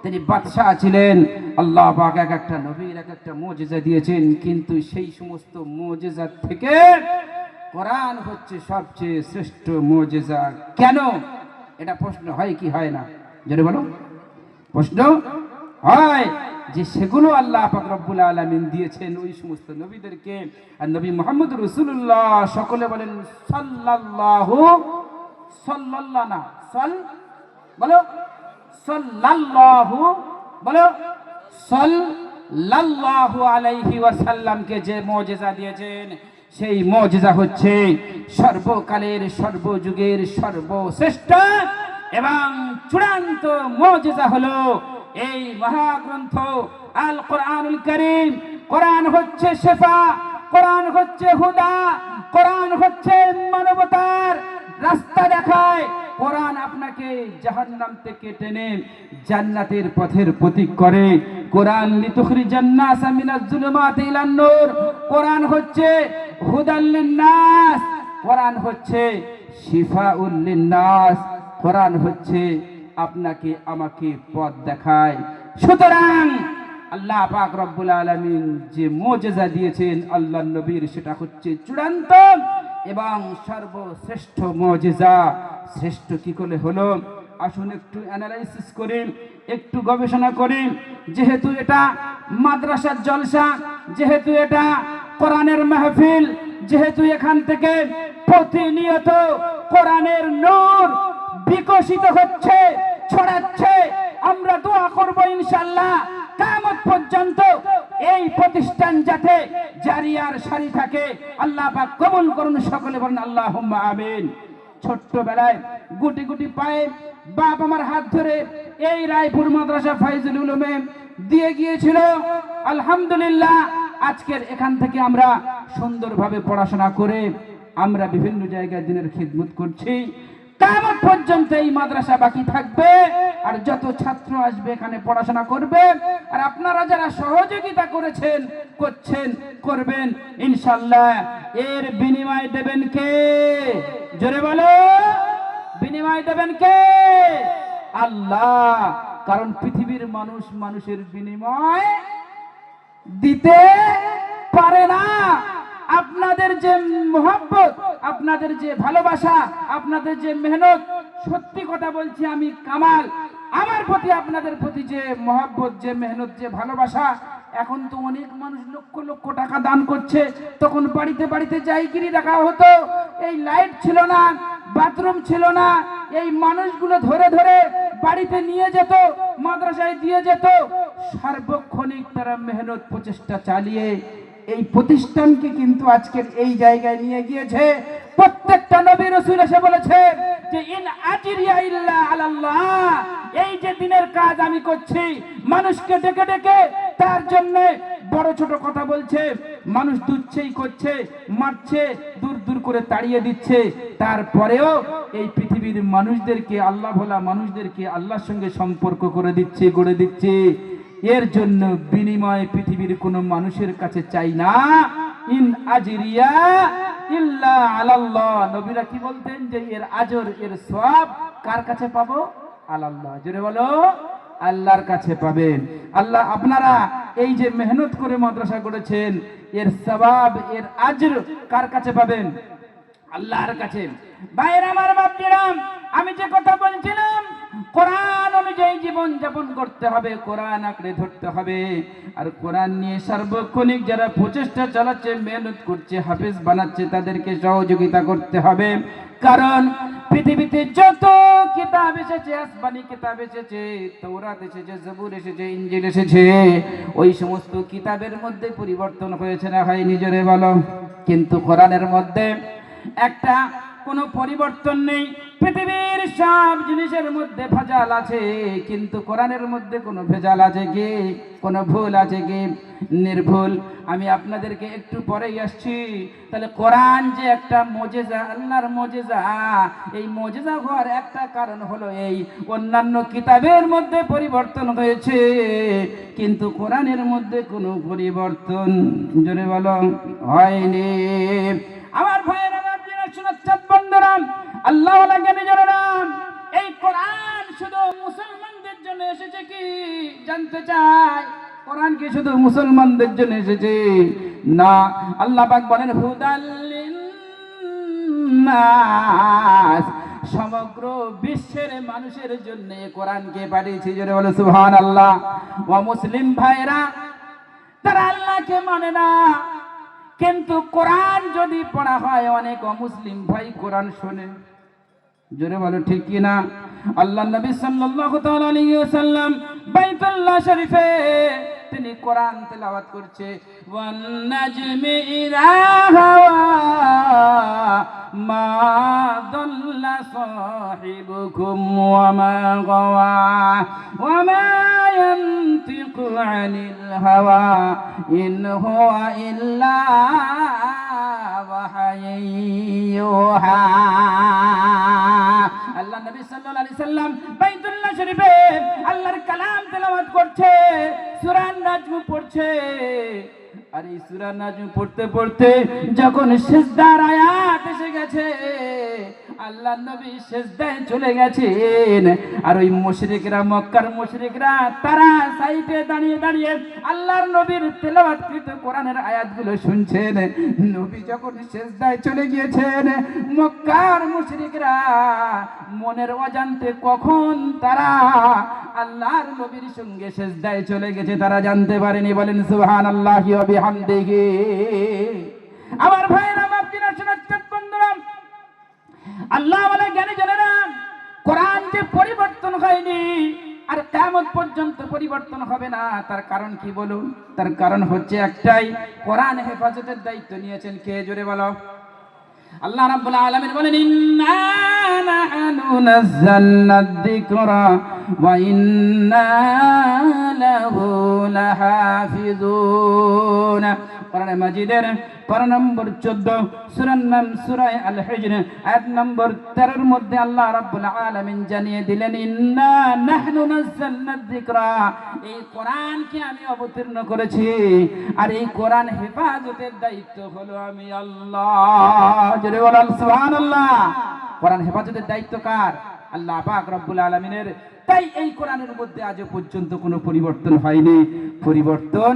S1: তিনি বাদশাহ ছিলেন। আল্লাহ পাক এক একটা নবীর এক একটা মুজিজা দিয়েছেন, কিন্তু সেই সমস্ত মুজিজা থেকে কোরআন হচ্ছে সবচেয়ে শ্রেষ্ঠ মুজিজা। কেন? এটা প্রশ্ন হয় কি হয় না? জোরে বলো। প্রশ্ন হয় যে সেগুলো আল্লাহ পাক রব্বুল আলামিন দিয়েছেন ওই সমস্ত নবীদেরকে। আর নবী মুহাম্মদ রাসূলুল্লাহ, সকলে বলেন সাল্লাল্লাহু, সাল্লাল্লাহু না সাল, বলো সাল্লাল্লাহু, বলো সাল্লাল্লাহু আলাইহি ওয়াসাল্লামকে যে মুজিজা দিয়েছেন, সেই মুজিজা হচ্ছে সর্বকালের সর্বযুগের সর্বশ্রেষ্ঠ এবং চূড়ান্ত মুজিজা হলো এই মহাগ্রন্থ আল কোরআনুল কারীম। কোরআন হচ্ছে শিফা, কোরআন হচ্ছে হুদা, কোরআন হচ্ছে মানবতার রাস্তা দেখায়। কোরআন আপনাকে জাহান্নাম থেকে টেনে জান্নাতের পথের প্রতীক করে। কোরআন লিতুখরিজান নাসা মিনাজ যুলুমাতি ইলান নূর। কোরআন হচ্ছে হুদাল লিন-নাস, কোরআন হচ্ছে শিফাউল লিন-নাস, কোরআন হচ্ছে আপনাকে আমাকে পথ দেখায়। সুতরাং আল্লাহ পাক রব্বুল আলামিন যে মুজিজা দিয়েছেন আল্লাহর নবীর, সেটা হচ্ছে চূড়ান্ত এবং সর্বশ্রেষ্ঠ মুজিজা। শ্রেষ্ঠ কি করে হলো? আসুন একটু অ্যানালাইসিস করি, একটু গবেষণা করি। যেহেতু এটা মাদ্রাসার জলসা, যেহেতু এটা কোরআনের মাহফিল, যেহেতু এখান থেকে প্রতিনিয়ত কোরআনের নূর বিকশিত হচ্ছে, ছড়াচ্ছে, আমরা দোয়া করব ইনশাআল্লাহ কিয়ামত পর্যন্ত এই প্রতিষ্ঠান যাতে জারিয়ার সারি থাকে। আল্লাহ পাক কবুল করুন, সকলে বলেন আল্লাহুম্মা আমিন। ছোট্টবেলায় গুটি গুটি পায়ে বাপ আমার হাত ধরে এই রায়পুর মাদ্রাসা ফাইজুল উলুমে দিয়ে গিয়েছিল। আলহামদুলিল্লাহ আজকের এখান থেকে আমরা সুন্দরভাবে পড়াশোনা করে আমরা বিভিন্ন জায়গায় দিনের খিদমত করছি। কিয়ামত পর্যন্ত এই মাদ্রাসা বাকি থাকবে, আর যত ছাত্র আসবে এখানে পড়াশোনা করবে। আর আপনারা যারা সহযোগিতা করেছেন, করছেন, করবেন, ইনশাআল্লাহ এর বিনিময় দেবেন কে? জোরে বলো, বিনিময় দেবেন কে? আল্লাহ। কারণ পৃথিবীর মানুষ মানুষের বিনিময় দিতে পারে না। আপনাদের যে মোহাব্বত, আপনাদের যে ভালোবাসা, আপনাদের যে মেহনত, সত্যি কথা বলছি আমি কামাল, আমার প্রতি আপনাদের প্রতি যে মোহাব্বত, যে মেহনত, যে ভালোবাসা, এখন তো অনেক মানুষ লক্ষ লক্ষ টাকা দান করছে। তখন বাড়িতে বাড়িতে জায়গিরি রাখা হতো, এই লাইট ছিল না, বাথরুম ছিল না, এই মানুষগুলো ধরে ধরে বাড়িতে নিয়ে যেত, মাদ্রাসায় দিয়ে যেত। সার্বক্ষণিক তারা মেহনত প্রচেষ্টা চালিয়ে এই প্রতিষ্ঠানকে কিন্তু আজকের এই জায়গায় নিয়ে গিয়েছে। প্রত্যেকটা নবী রাসূল এসে বলেছে যে ইন আজরিয়া ইল্লা আলাল্লাহ, এই যে দিনের কাজ আমি করছি, মানুষকে ডেকে ডেকে তার জন্য বড় ছোট কথা বলছে, মানুষ দুচ্ছেই করছে, মারছে, দূর দূর করে তাড়িয়ে দিচ্ছে, তারপরেও এই পৃথিবীর মানুষদেরকে, আল্লাহ ভোলা মানুষদেরকে আল্লাহর সঙ্গে সম্পর্ক করে দিচ্ছে, গড়ে দিচ্ছে। এর জন্য বিনিময় পৃথিবীর কোন মানুষের কাছে চাই না। ইন আজরিয়া ইল্লা আলাল্লাহ। নবীরা কি বলতেন যে এর আজর, এর সওয়াব কার কাছে পাবো? আল্লাহ। জোরে বলো, আল্লাহর কাছে পাবেন। আল্লাহ, আপনারা এই যে মেহনত করে মাদ্রাসা করেছেন, এর সওয়াব, এর আজর কার কাছে পাবেন? আল্লাহর কাছে। ভাইরা আমার, বাপজিরা, আমি যে কথা বলছিলাম, কোরআন অনুযায়ী জীবন যাপন করতে হবে, কোরআন আঁকড়ে ধরতে হবে। আর কোরআন নিয়ে সার্বক্ষণিক যারা প্রচেষ্টা চালাচ্ছে, মেহনত করছে, হাফেজ বানাচ্ছে, তাদেরকে সহযোগিতা করতে হবে। কারণ পৃথিবীতে যত কিতাব এসেছে, আসমানি কিতাব এসেছে, তাওরাত এসেছে, জবুর এসেছে, ইনজিল এসেছে, ওই সমস্ত কিতাবের মধ্যে পরিবর্তন হয়েছে না হয়নি? জোরে বলো। কিন্তু কোরআনের মধ্যে একটা কোনো পরিবর্তন নেই। পৃথিবীর সব জিনিসের মধ্যে ভেজাল আছে, কিন্তু কোরআনের মধ্যে কোনো ভেজাল আছে কি? কোনো ভুল আছে কি? নির্ভুল। আমি আপনাদেরকে একটু পরেই আসছি। তাহলে কোরআন যে একটা মুজিজা, আল্লাহর মুজিজা, এই মুজিজা হওয়ার একটা কারণ হলো এই, অন্যান্য কিতাবের মধ্যে পরিবর্তন হয়েছে, কিন্তু কোরআনের মধ্যে কোনো পরিবর্তন, জোরে বলো, হয়নি। আমার ভাইয়েরা, বন্ধুরা, আল্লাহ জানালাম, এই কোরআন শুধু মুসলমানদের জন্য এসেছে কি জানতে চাই? কোরআন কি শুধু মুসলমানদের জন্য এসেছে? না। আল্লাহ পাক বলেন হুদাল লিন্নাস, সমগ্র বিশ্বের মানুষের জন্য কোরআনকে পাঠিয়েছি। জোরে বলো সুবহানাল্লাহ। ও মুসলিম ভাইরা, তারা আল্লাহকে মানে না, কিন্তু কোরআন যদি পড়া হয় অনেক অমুসলিম ভাই কোরআন শোনে। জোরে বলো ঠিক কি না? আল্লাহ নবী সাল্লাল্লাহু তাআলা আলাইহি ওয়াসাল্লাম বাইতুল্লাহ শরীফে তিনি কোরআন তেলাওয়াত করছে, ওয়ান নাজমি ইযা হাওয়া মা দাল্লা সাহিবুকুম ওয়া মা গাওয়া ওয়া মা ইয়ানতিকু আনিল হাওয়া ইন হুয়া ইল্লা ওয়াহায়ুন ইউহা। আল্লাহ নবী সাল্লাল্লাহু আলাইহি সাল্লাম বাইতুল্লাহ শরীফে আল্লাহর কালাম তেলাওয়াত করছে, সূরা নাজম পড়ছে। আর এই সূরা নাজম পড়তে পড়তে যখন সিজদার আয়াত এসে গেছে, আল্লাহ নবী সিজদায় চলে গেছেন। আর ওই মুশরিকরা, মক্কার মুশরিকরা, তারা সাইডে দাঁড়িয়ে দাঁড়িয়ে আল্লাহর নবীর তেলাওয়াতকৃত কোরআনের আয়াতগুলো শুনছেন। নবী যখন সিজদায় চলে গিয়েছেন, মক্কার মুশরিকরা মনের অজান্তে কখন তারা আল্লাহর নবীর সঙ্গে সিজদায় চলে গেছে তারা জানতে পারেনি। বলেন সুবহানাল্লাহি ওয়া বিহামদিহি। আমার ভাইরা, আমার দিনা শোনাচ্ছেন বন্ধুরা, আল্লাহ বলে জ্ঞানী জনেরা, কোরআন যে পরিবর্তন হয়নি আর কিয়ামত পর্যন্ত পরিবর্তন হবে না, তার কারণ কি বলুন? তার কারণ হচ্ছে একটাই, কোরআন হেফাজতের দায়িত্ব নিয়েছেন কে? জোরে বলো। আল্লাহ রাব্বুল আলামিন বলেন, ইন্না নাহনু নাযালনা যিকরা ওয়া ইন্না লাহু লাহাফিজুন। কোরআন মাজিদের পারা নম্বর 14 সূরার নাম সূরা আল হিজর আয়াত নম্বর 13 এর মধ্যে আল্লাহ রাব্বুল আলামিন জানিয়ে দিলেন, ইন্না নাহনু নাযালনা যিকরা, এই কোরআনকে আমি অবতীর্ণ করেছি আর এই কোরআন হেফাজতের দায়িত্ব হলো আমি আল্লাহ। জোরে বলেন সুবহানাল্লাহ। কোরআন হেফাজতের দায়িত্ব কার? আল্লাহ পাক রব্বুল আলামিনের। তাই এই কোরআনের মধ্যে আজও পর্যন্ত কোনো পরিবর্তন হয়নি, পরিবর্তন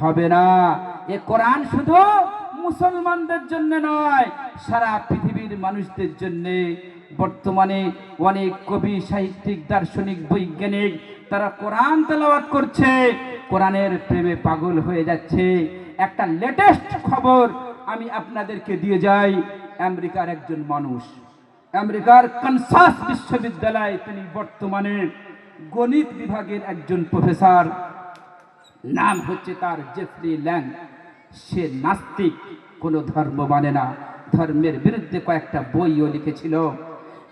S1: হবে না। এই কোরআন শুধু মুসলমানদের জন্য নয়, সারা পৃথিবীর মানুষদের জন্য। বর্তমানে অনেক কবি, সাহিত্যিক, দার্শনিক, বৈজ্ঞানিক তারা কোরআন তেলাওয়াত করছে, কোরআনের প্রেমে পাগল হয়ে যাচ্ছে। একটা লেটেস্ট খবর আমি আপনাদেরকে দিয়ে যাই। আমেরিকার একজন মানুষ, আমেরিকার কানসাস বিশ্ববিদ্যালয়, তিনি বর্তমানে গণিত বিভাগের একজন প্রফেসর, নাম হচ্ছে তার জেফরি ল্যাং। সে নাস্তিক, কোনো ধর্ম মানে না, ধর্মের বিরুদ্ধে কয়েকটা বইও লিখেছিল।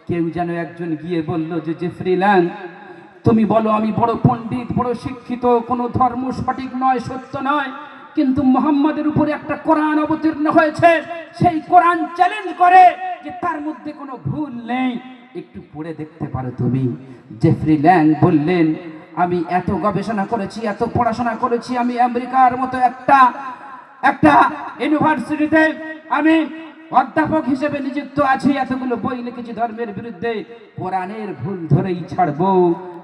S1: কেউ যেন একজন গিয়ে বলল যে জেফরি ল্যাং, তুমি বলো আমি বড় পণ্ডিত, বড় শিক্ষিত, কোনো ধর্ম সঠিক নয়, সত্য নয়, কিন্তু মুহাম্মাদের উপরে একটা কোরআন অবতীর্ণ হয়েছে, সেই কোরআন চ্যালেঞ্জ করে যে তার মধ্যে কোনো ভুল নেই, একটু পড়ে দেখতে পারো তুমি। জেফরি ল্যাং বললেন, আমি এত গবেষণা করেছি, এত পড়াশোনা করেছি, আমি আমেরিকার মতো একটা ইউনিভার্সিটিতে আমি অধ্যাপক হিসেবে নিযুক্ত আছি, এতগুলো বই লিখেছি ধর্মের বিরুদ্ধে, কোরআনের ভুল ধরেই ছাড়বো।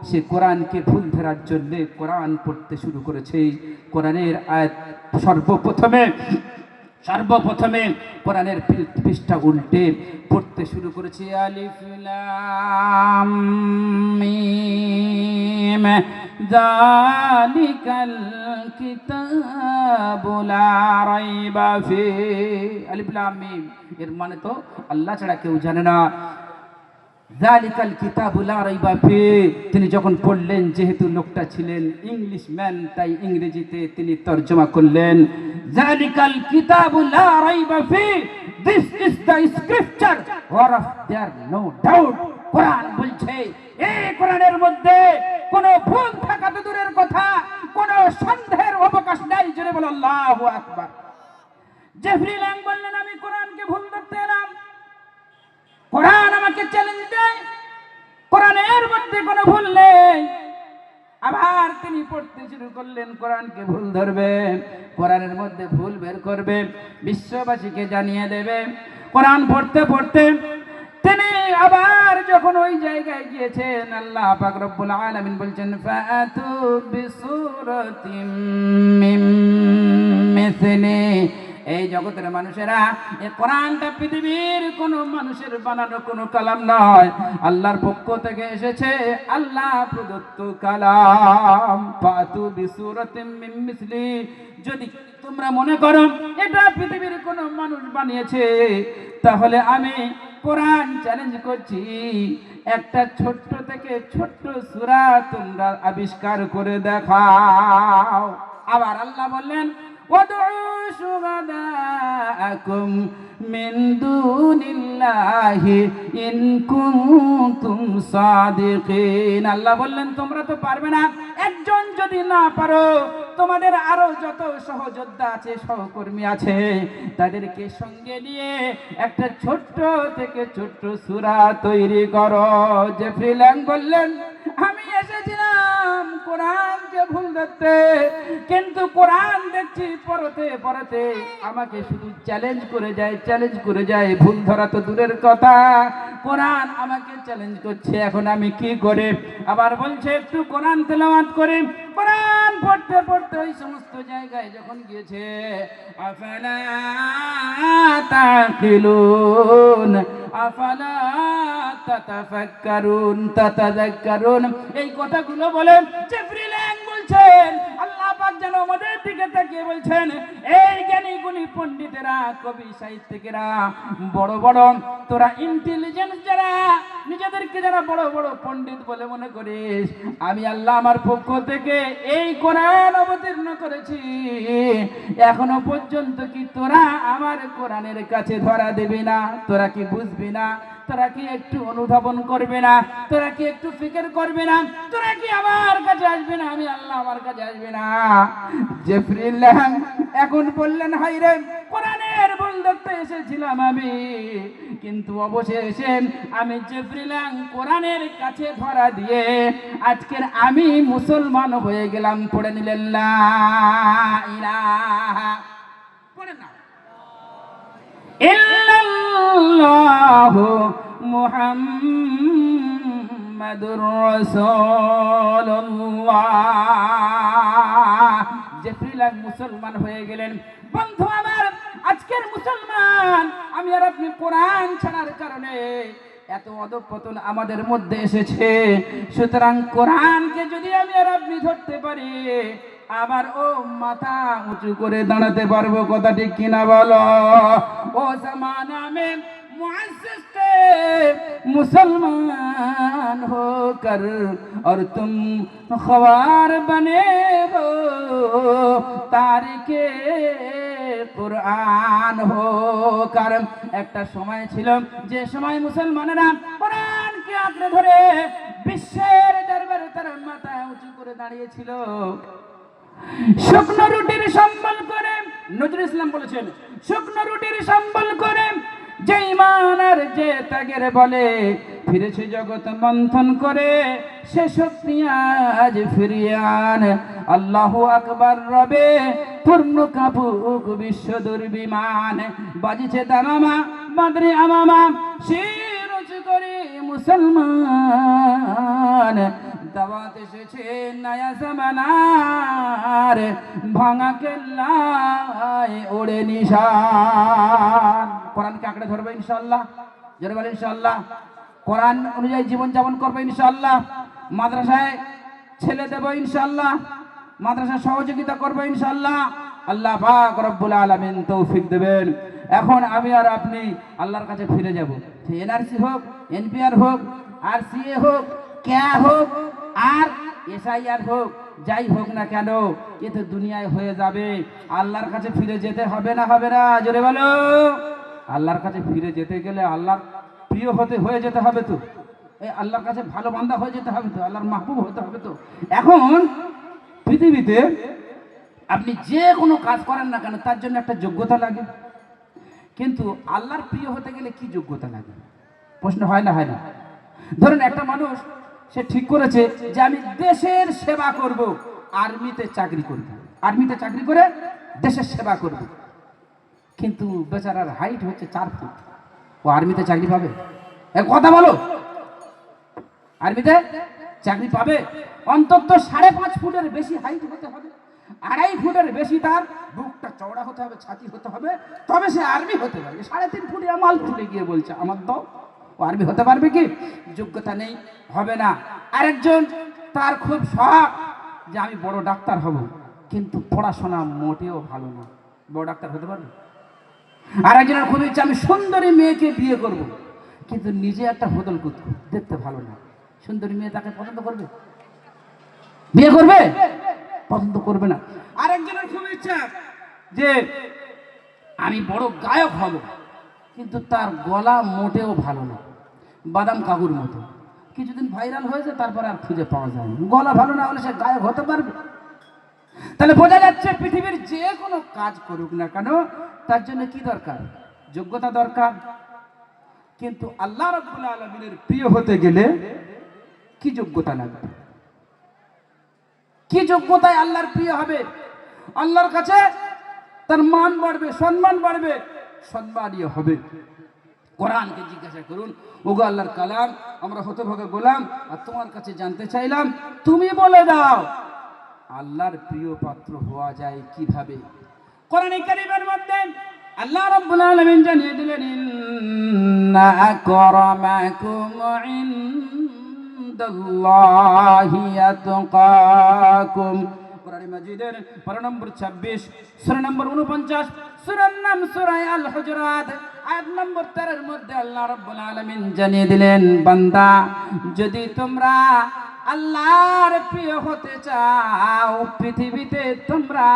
S1: সে কোরআনকে ভুল ধরার জন্য কোরআন পড়তে শুরু করেছে। কোরআনের আয়াত সর্বপ্রথমে কোরআনের পৃষ্ঠা উল্টে পড়তে শুরু করেছে, আলিফ লাম মিম যালিকাল কিতাবু লা রাইবা ফিহি। আলিফ লাম মিম এর মানে তো আল্লাহ ছাড়া কেউ জানে না। যালিকাল কিতাবু লা রাইবা ফিহি, তিনি যখন পড়লেন, যেহেতু লোকটা ছিলেন ইংলিশ ম্যান, তাই ইংরেজিতে তিনি তর্জমা করলেন, যালিকাল কিতাবু লা রাইবা ফিহি, this is the scripture whereof there no doubt. কোরআন বলছে এই কোরআনের মধ্যে কোনো ভুল থাকা তো দূরের কথা, কোনো সন্দেহের অবকাশ নাই। জোরে বলো আল্লাহু আকবার। জেফরি ল্যাং বললেন, আমি কোরআনকে ভুল ধরতে এলাম, কোরআন আমাকে চ্যালেঞ্জ দেয়, কোরআনের মধ্যে কোনো ভুল নেই। আবার তিনি পড়তে শুরু করলেন, কোরআনকে ভুল ধরবেন, কোরআনের মধ্যে ভুল বের করবে, বিশ্ববাসীকে জানিয়ে দেবে। কোরআন পড়তে পড়তে তিনি আবার যখন ওই জায়গায় গিয়েছেন, আল্লাহ পাক রব্বুল আলামিন বলছেন, ফাতু বিসূরাতিম মিন মিসলি এই জগতের মানুষেরা, এই কোরআনটা পৃথিবীর কোনো মানুষের বানানো কোনো কালাম নয়, আল্লাহর পক্ষ থেকে এসেছে, আল্লাহ প্রদত্ত কালাম। ফাতু বিসূরাতিন মিন মিসলি, যদি তোমরা মনে করো এটা পৃথিবীর কোনো মানুষ বানিয়েছে, তাহলে আমি কোরআন চ্যালেঞ্জ করছি, একটা ছোট্ট থেকে ছোট্ট সূরা তোমরা আবিষ্কার করে দেখাও। আবার আল্লাহ বললেন, ওয়াদউ শুহাদাআকুম মিন দুনিল্লাহি ইন কুনতুম সাদিকিন। আল্লাহ বললেন তোমরা তো পারবে না, একজন যদি না পারো, তোমাদের আরো যত সহযোদ্ধা আছে, সহকর্মী আছে, তাদেরকে সঙ্গে নিয়ে একটা ছোট্ট থেকে ছোট্ট সূরা তৈরি করো। জেফরিল্যাং বললেন, আমি এসেছিলাম কোরআনকে ভুল ধরতে, কিন্তু কোরআন দেখছি পড়তে পড়তে আমাকে শুধু চ্যালেঞ্জ করে যায়, ভুল ধরা তো দূরের কথা, কোরআন আমাকে চ্যালেঞ্জ করছে, এখন আমি কি করে? আবার বলছে একটু কোরআন তেলাওয়াত করে। কোরআন পড়তে পড়তে ওই সমস্ত জায়গায় যখন গিয়েছে, আফালা তাকিলুন আফালা তাতাফাক্কারুন তাতাযাক্কারুন, এই কথাগুলো বলে জিবরিল বলছেন, আল্লাহ পাক যেন আমাদের দিকে তাকিয়ে বলছেন, এই জ্ঞানী গুণী পণ্ডিতেরা, কবি সাহিত্যিকেরা, বড় বড় তোরা ইন্টেলিজেন্স যারা, নিজেদেরকে যারা বড় বড় পণ্ডিত বলে মনে করিস, আমি আল্লাহ আমার পক্ষ থেকে এই কোরআন অবতীর্ণ করেছি, এখনো পর্যন্ত কি তোরা আমার কোরআনের কাছে ধরা দেবে না? তোরা কি বুঝবি না? তোরা কি একটু অনুধাবন করবে না? তোরা কি একটু ফিকির করবে না? তোরা কি আমার কাছে আসবে না? আমি আল্লাহ আমার কাছে আসবে না? জিবরিল এখন বললেন, হায় রে, কোরআনের ভুল ধরতে এসেছিলাম আমি, কিন্তু অবশেষে আমি জিবরিল কোরআনের কাছে ধরা দিয়ে আজকের আমি মুসলমান হয়ে গেলাম। পড়ে নিলেন লা ইলাহা, পড়ে না, ইল্লাল্লাহু মুহাম্মাদুর রাসূলুল্লাহ। জিবরিল মুসলমান হয়ে গেলেন। বন্ধু আমার, আজকের মুসলমান আমি আর আপনি কোরআন ছাড়ার কারণে এত অধঃপতন আমাদের মধ্যে এসেছে। সুতরাং কোরআনকে যদি আমি আর আপনি ধরতে পারি, আবার ও মাথা উঁচু করে দাঁড়াতে পারবো। কথা ঠিক কিনা বলো? ও জামানা মে मुअज़्ज़ज़ थे मुसलमान होकर और तुम ख्वार बने हो तारिके कुरान होकर। একটা সময় ছিল যে সময় মুসলমানেরা কোরআনকে আঁকড়ে ধরে বিশ্বের দরবারে তারা মাথা উঁচু করে দাঁড়িয়েছিল। শুকনো রুটির সম্বল করে, নজরুল ইসলাম বলেছেন, শুকনো রুটির সম্বল করে যে ঈমান আর যে ত্যাগের বলে ফিরেছে জগৎ মন্থন করে, সে শক্তি আজ ফিরিয়ে আন। আল্লাহু আকবার রবে পূর্ণ কাপুক বিশ্ব দুর্বিমান। বাজিছে দামামা বাদরি আমামা, শির উঁচু করে মুসলমান। দাওয়াত এসেছে নয়া জামানার, ভাঙা কেল্লায় ওড়ে নিশান। কোরআনকে আঁকড়ে ধরবে ইনশাআল্লাহ, জোরে বলেন ইনশাআল্লাহ। কোরআন অনুযায়ী জীবন যাপন করবে ইনশাআল্লাহ। মাদ্রাসায় ছেলে দেব ইনশাআল্লাহ, মাদ্রাসা সহযোগিতা করবে ইনশাআল্লাহ। আল্লাহ পাক রব্বুল আলামিন তৌফিক দেবেন। এখন আমি আর আপনি আল্লাহর কাছে ফিরে যাব। এনআরসি হোক, এনপিআর হোক, আর সিএ হোক, ক্যা হোক, আর এসআইআর হোক, যাই হোক না কেন, এ তো দুনিয়ায় হয়ে যাবে। আল্লাহর কাছে ফিরে যেতে হবে না, হবে না? জোরে বলো। আল্লাহর কাছে ফিরে যেতে গেলে আল্লাহর প্রিয় হয়ে যেতে হবে তো, এই আল্লাহর কাছে ভালো বান্দা হয়ে যেতে হবে তো, আল্লাহর মাহবুব হতে হবে তো। এখন পৃথিবীতে আপনি যে কোনো কাজ করেন না কেন, তার জন্য একটা যোগ্যতা লাগে। কিন্তু আল্লাহর প্রিয় হতে গেলে কি যোগ্যতা লাগে? প্রশ্ন হয় না, হয় না? ধরুন একটা মানুষ, সে ঠিক করেছে যে আমি দেশের সেবা করব, আর্মিতে চাকরি করব, আর্মিতে চাকরি করে দেশের সেবা করব, কিন্তু বেচারার হাইট হচ্ছে 4 ফুট, ও আর্মিতে চাকরি পাবে? কথা বলো, আর্মিতে চাকরি পাবে? অন্তত 5.5 ফুটের বেশি হাইট হতে হবে, 2.5 ফুটের বেশি তার বুকটা চওড়া হতে হবে, ছাতি হতে হবে, তবে সে আর্মি হতে পারবে। 3.5 ফুটিয়া মাল তুলে গিয়ে বলছে আমার দাও, ও আর্মি হতে পারবে কি? যোগ্যতা নেই, হবে না। আরেকজন তার খুব শখ যে আমি বড় ডাক্তার হব, কিন্তু পড়াশোনা মোটেও ভালো না, বড় ডাক্তার হতে পারবে? আরেকজনের খুব ইচ্ছা আমি সুন্দরী মেয়েকে বিয়ে করব, কিন্তু নিজে একটা হোদল কুতকু, দেখতে ভালো না, সুন্দরী মেয়ে তাকে পছন্দ করবে? বিয়ে করবে? পছন্দ করবে না। আরেকজনের খুব ইচ্ছা যে আমি বড় গায়ক হব, কিন্তু তার গলা মোটেও ভালো না, বাদাম কাকুর মতো, কিছুদিন ভাইরাল হয়েছে তারপরে আর খুঁজে পাওয়া যায় না। গলা ভালো না হলে সে গায়ক হতে পারবে? তাহলে বোঝা যাচ্ছে পৃথিবীর যে কোনো কাজ করুক না কেন তার জন্য কি দরকার? যোগ্যতা দরকার। কিন্তু আল্লাহ রাব্বুল আলামিনের প্রিয় হতে গেলে কি যোগ্যতা লাগবে? কি যোগ্যতায় আল্লাহর প্রিয় হবে? আল্লাহর কাছে তার মান বাড়বে, সম্মান বাড়বে, সম্মানীয় হবে। কোরআনকে জিজ্ঞাসা করুন, ওগো আল্লাহর কালাম, আমরা হতভাগা গোলাম, আর তোমার কাছে জানতে চাইলাম, তুমি বলে দাও আল্লাহর প্রিয় পাত্র হওয়া যায় কিভাবে? কোরআনে কারীমের মধ্যে আল্লাহ রাব্বুল আলামিন জানিয়ে দিলেন, ইন্না আকরামাকুম ইনদাল্লাহি আতকাকুম। কোরআনে মাজিদের পারা নম্বর 26, সূরা নম্বর 49, সূরার নাম সূরা আল হুজুরাত, আয়াত নম্বর 13 এর মধ্যে আল্লাহ রাব্বুল আলামিন জানিয়ে দিলেন, বান্দা যদি তোমরা আল্লাহর প্রিয় হতে চাও, পৃথিবীতে তোমরা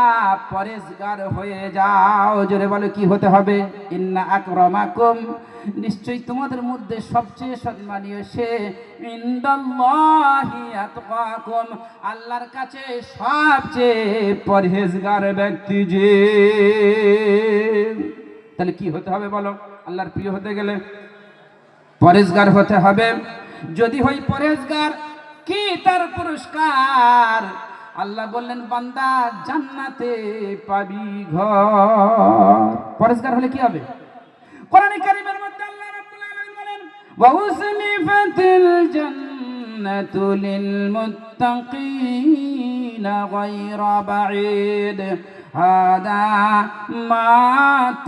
S1: পরেশগার হয়ে যাও। জোরে বলো কি হতে হবে? ইন্না আকরামাকুম, নিশ্চয়ই তোমাদের মধ্যে সবচেয়ে সম্মানীয় সে, ইনদাল্লাহি আতকাকুম, আল্লাহর কাছে সবচেয়ে পরহেজগার ব্যক্তি যে। তাহলে কি হতে হবে বলো? আল্লাহর প্রিয় হতে গেলে পরহেজগার হতে হবে। যদি হই পরহেজগার, কি তার পুরস্কার? আল্লাহ বললেন, বান্দা জান্নাতে পাবি ঘর। পরহেজগার হলে কি হবে? কোরআনে কারীমের মধ্যে আল্লাহ রাব্বুল আলামিন বলেন, ওয়া উজলিফাতিল জান্নাতু লিল মুত্তাকিনা গায়রা বাঈদ, হাদা মা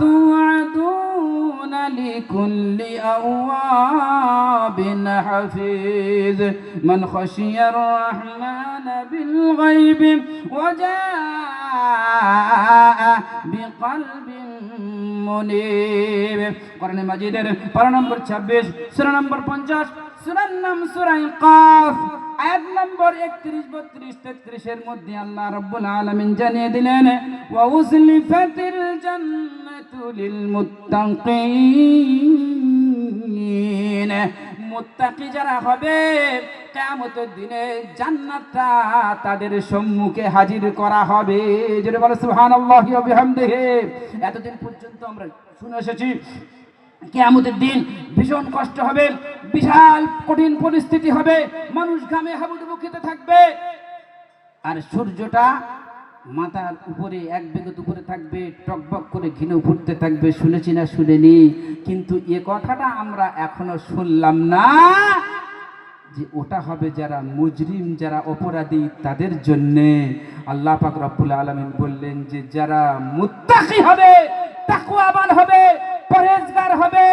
S1: তুআদুনা লিকুল্লি আওয়াবিন হাফিজ মান খাশিয়ার রাহমানা বিল গায়বি ওয়া জাআ বিকলবিন মুনীব। কোরআনে মাজিদের পারা নম্বর 26, সূরা নম্বর 50, সূরার নাম সূরা কাফ, আয়াত নম্বর 31, 32, 33 এর মধ্যে আল্লাহ রাব্বুল আলামিন জানিয়ে দিলেন, ওয়া উজলিফাতিল জান্নাতু লিল মুত্তাকিন, মুত্তাকি যারা হবে কিয়ামতের দিনে জান্নাতটা তাদের সম্মুখে হাজির করা হবে। জোরে বলো সুবহানাল্লাহি ওয়া বিহামদিহি। এতদিন পর্যন্ত আমরা শুনে এসেছি কিয়ামতের দিন ভীষণ কষ্ট হবে, বিশাল কঠিন পরিস্থিতি হবে, মানুষ ঘামে হাবুডুবু খেতে থাকবে, আর সূর্যটা মাথার উপরে 1 বিঘত উপরে থাকবে, টকবক করে ঘিনু ফুটতে থাকবে। শুনেছি না শুনেনি? কিন্তু এ কথাটা আমরা এখনো শুনলাম না যে ওটা হবে যারা মুজরিম, যারা অপরাধী তাদের জন্যে। আল্লাহ পাক রব্বুল আলামিন বললেন যে যারা মুত্তাকি হবে, তাকওয়াবান হবে, পরহেজগার হবে,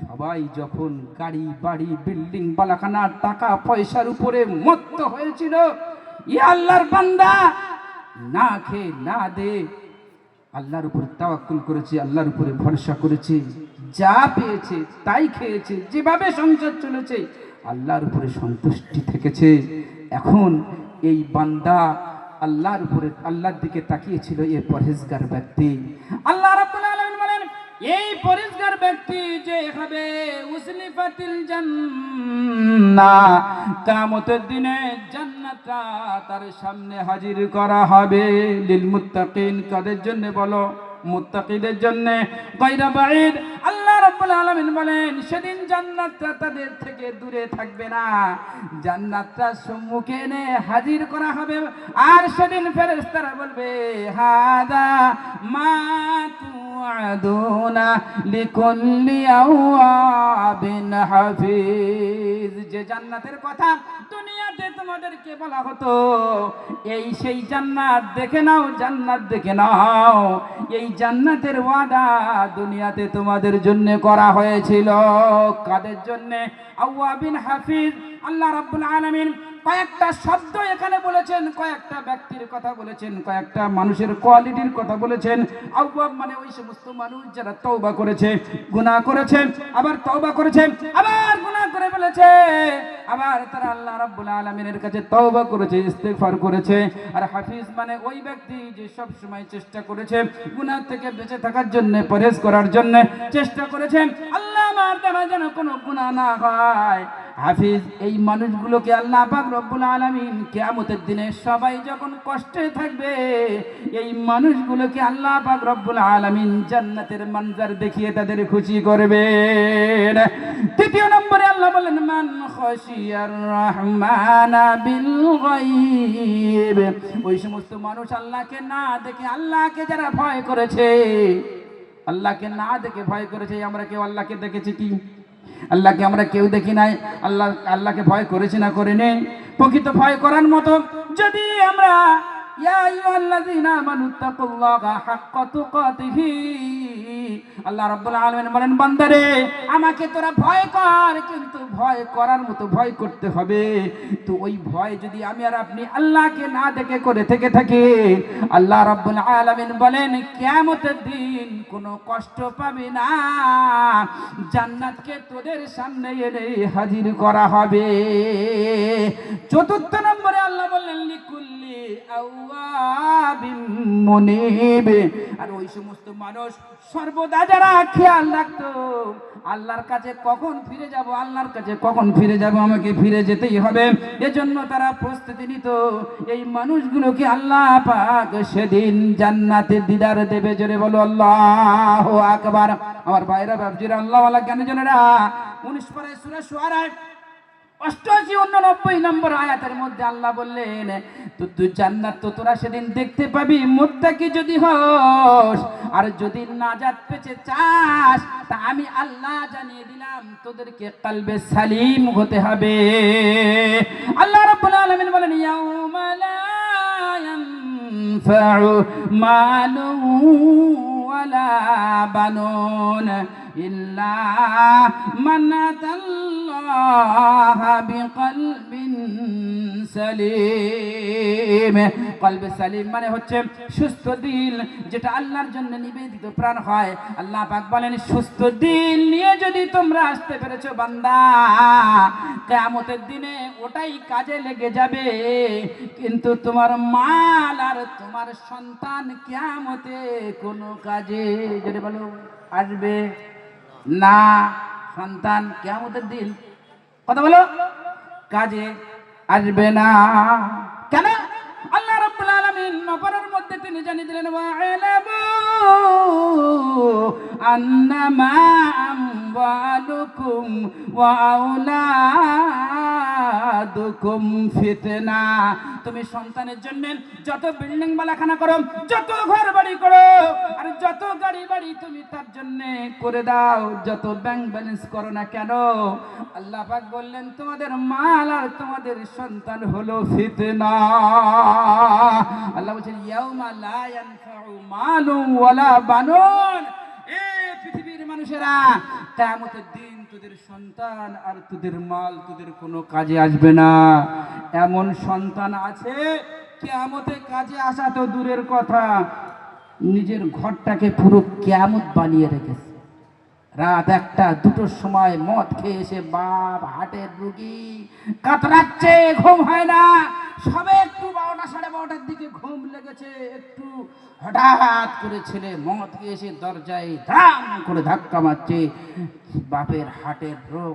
S1: সবাই যখন গাড়ি বাড়ি বিল্ডিং বালাখানা টাকা পয়সার উপরে মত্ত হয়েছিল, ই আল্লাহর বান্দা না খেয়ে না দে আল্লাহর উপরে তাওয়াক্কুল করেছে, আল্লাহর উপরে ভরসা করেছে, যা পেয়েছে তাই খেয়েছে, যেভাবে সংসার চলেছে আল্লাহর উপরে সন্তুষ্টি থেকেছে। এখন এই বান্দা আল্লাহর উপরে, আল্লাহর দিকে তাকিয়েছিল, এ পরহেজগার ব্যক্তি। আল্লাহ রাব্বুল আলামিন বলেন, এই পরহেজগার ব্যক্তি যে হবে উসলিফাতিল জান্নাহ, কিয়ামতের দিনে জান্নাতটা তার সামনে হাজির করা হবে। লিল মুত্তাকিন, কাদের জন্য বলো? মুত্তাকিদের জন্য। গায়রা বাঈদ, আল্লাহ রাব্বুল আলামিন বলেন সেদিন জান্নাতটা তাদের থেকে দূরে থাকবে না, জান্নাতটা সম্মুখে এনে হাজির করা হবে। আর সেদিন ফেরেশতারা বলবে, হাদা মা তুআদুনা লিকুল্লি আওয়াবিন হাফিজ। যে জান্নাতের কথা দুনিয়াতে তোমাদেরকে বলা হতো, এই সেই জান্নাত দেখে নাও, জান্নাত দেখে নাও, এই জান্নাতের ওয়াদা দুনিয়াতে তোমাদের জন্য করা হয়েছিল। কাদের জন্য? আওয়াবিন হাফিজ। আল্লাহ রাব্বুল আলামিন কয়েকটা শব্দ এখানে বলেছেন, কয়েকটা ব্যক্তির কথা বলেছেন, কয়েকটা মানুষের কোয়ালিটির কথা বলেছেন। আওয়াব মানে ওই সমস্ত মানুষ যারা তওবা করেছে, গুনাহ করেছে, আবার তওবা করেছে, আবার গুনাহ করে ফেলেছে, আবার তারা আল্লাহ রাব্বুল আলামিনের কাছে তওবা করেছে, ইস্তিগফার করেছে। আর হাফিজ মানে ওই ব্যক্তি যে সব সময় চেষ্টা করেছে গুনাহ থেকে বেঁচে থাকার জন্য, পরহেজ করার জন্য চেষ্টা করেছে, আল্লাহ আমার দ্বারা যেন কোনো গুনাহ না হয়। হাফিজ এই মানুষগুলোকে আল্লাহ পাক রব্বুল আলামিন কিয়ামতের দিনে সবাই যখন কষ্টে থাকবে, এই মানুষগুলোকে আল্লাহ পাক রব্বুল আলামিন জান্নাতের মঞ্জার দেখিয়ে তাদের খুশি করবেন। তৃতীয় নম্বরে আল্লাহ বলেন মান খাশিয়ার রহমানা বিল গায়ব। ওই সমস্ত মানুষ আল্লাহকে না দেখে, আল্লাহকে যারা ভয় করেছে, আল্লাহকে না দেখে ভয় করেছে। আমরা কেউ আল্লাহকে দেখেছি কি? আল্লাহকে আমরা কেউ দেখি নাই। আল্লাহকে ভয় করেছি না করিনি? প্রকৃত ভয় করার মতো যদি আমরা ইয়া আইয়ুহাল্লাযীনা আমানুত্তাকুল্লাহা হাক্কা তুকাতিহি, আল্লাহ রাব্বুল আলামিন বলেন বান্দারে আমাকে তোরা ভয় কর, কিন্তু ভয় করার মতো ভয় করতে হবে। তো ওই ভয় যদি আমি আর আপনি আল্লাহকে না দেখে করে থেকে থাকি, আল্লাহ রাব্বুল আলামিন বলেন কিয়ামতের দিন কোনো কষ্ট পাবি না, জান্নাতকে তোদের সামনে এনে হাজির করা হবে। চতুর্থ নম্বরে আল্লাহ বললেন লিকুল্লি আওয়াবিন মুনিব। আর ওই সমস্ত মানুষ সর্বদা যারা খেয়াল রাখতো আল্লাহর কাছে কখন ফিরে যাব, আল্লাহর কাছে কখন ফিরে যাব, আমাকে ফিরে যেতেই হবে, এজন্য তারা প্রস্তুতি নিত। এই মানুষগুলোকে আল্লাহ পাক সেদিন জান্নাতের দিদার দেবে। জোরে বলো আল্লাহু আকবার। আমার ভাইরা বাবজিরা আল্লাহ ওয়ালা জ্ঞানীজনেরা 19 পারায় সূরা শুআরায় 88-89 নম্বর আয়াতের মধ্যে আল্লাহ বললেন তুই জান্নাত তো তোরা সেদিন দেখতে পাবি মুত্তাকি যদি হস, আর যদি নাজাত পেতে চাস তা আমি আল্লাহ জানিয়ে দিলাম তোদেরকে কলবে সালিম হতে হবে। আল্লাহ রাব্বুল আলামিন বলেন ইয়াউমা লা ইয়ানফাউ মালু ওয়ালা বানুন ইল্লা মান আতাল্লাহা বিকলবিন সালিম। কলবে সালিম মানে হচ্ছে সুস্থ দিল, যেটা আল্লাহর জন্য নিবেদিত প্রাণ হয়। আল্লাহ পাক বলেন সুস্থ দিল নিয়ে যদি তোমরা আসতে পেরেছো বান্দা, কিয়ামতের দিনে ওটাই কাজে লেগে যাবে। কিন্তু তোমার মাল আর তোমার সন্তান কিয়ামতে কোনো কাজে যদি বলো আসবে না। সন্তান কিয়ামতের দিন কথা বলো কাজে আসবে না। কেন? আল্লাহ রাব্বুল আলামিন নবরের মধ্যে তিনি জানিয়ে দিলেন ওয়া'লামু আন্নামা আমওয়ালুকুম ওয়া আওলাদুকুম ফিতনা। তুমি সন্তানের জন্য যত বিল্ডিং বালাখানা করো, যত ঘর বাড়ি করো, আর যত গাড়ি বাড়ি তুমি তার জন্য করে দাও, যত ব্যাংক ব্যালেন্স করো না কেন, আল্লাহ পাক বললেন তোমাদের মাল আর তোমাদের সন্তান হলো ফিতনা। আল্লাহ বলেন ইয়াউমা লা ইয়ানফাউ মালু ওয়ালা বানুন। এই পৃথিবীর মানুষেরা কিয়ামতের দিন তোদের সন্তান আর তোদের মাল তোদের কোনো কাজে আসবে না। এমন সন্তান আছে কিয়ামতে কাজে আসা তো দূরের কথা, নিজের ঘরটাকে পুরো কিয়ামত বানিয়ে রেখেছে। রাত 1-2টোর সময় মদ খেয়ে এসে বাপ হাটের রুগী কাতরাচ্ছে, ঘুম হয় না, সবে একটু 12টা-12:30টার দিকে ঘুম লেগেছে, একটু হঠাৎ করে ছেলে মদ খেয়ে এসে দরজায় ধাম করে ধাক্কা মারছে, বাপের হাটের রোগ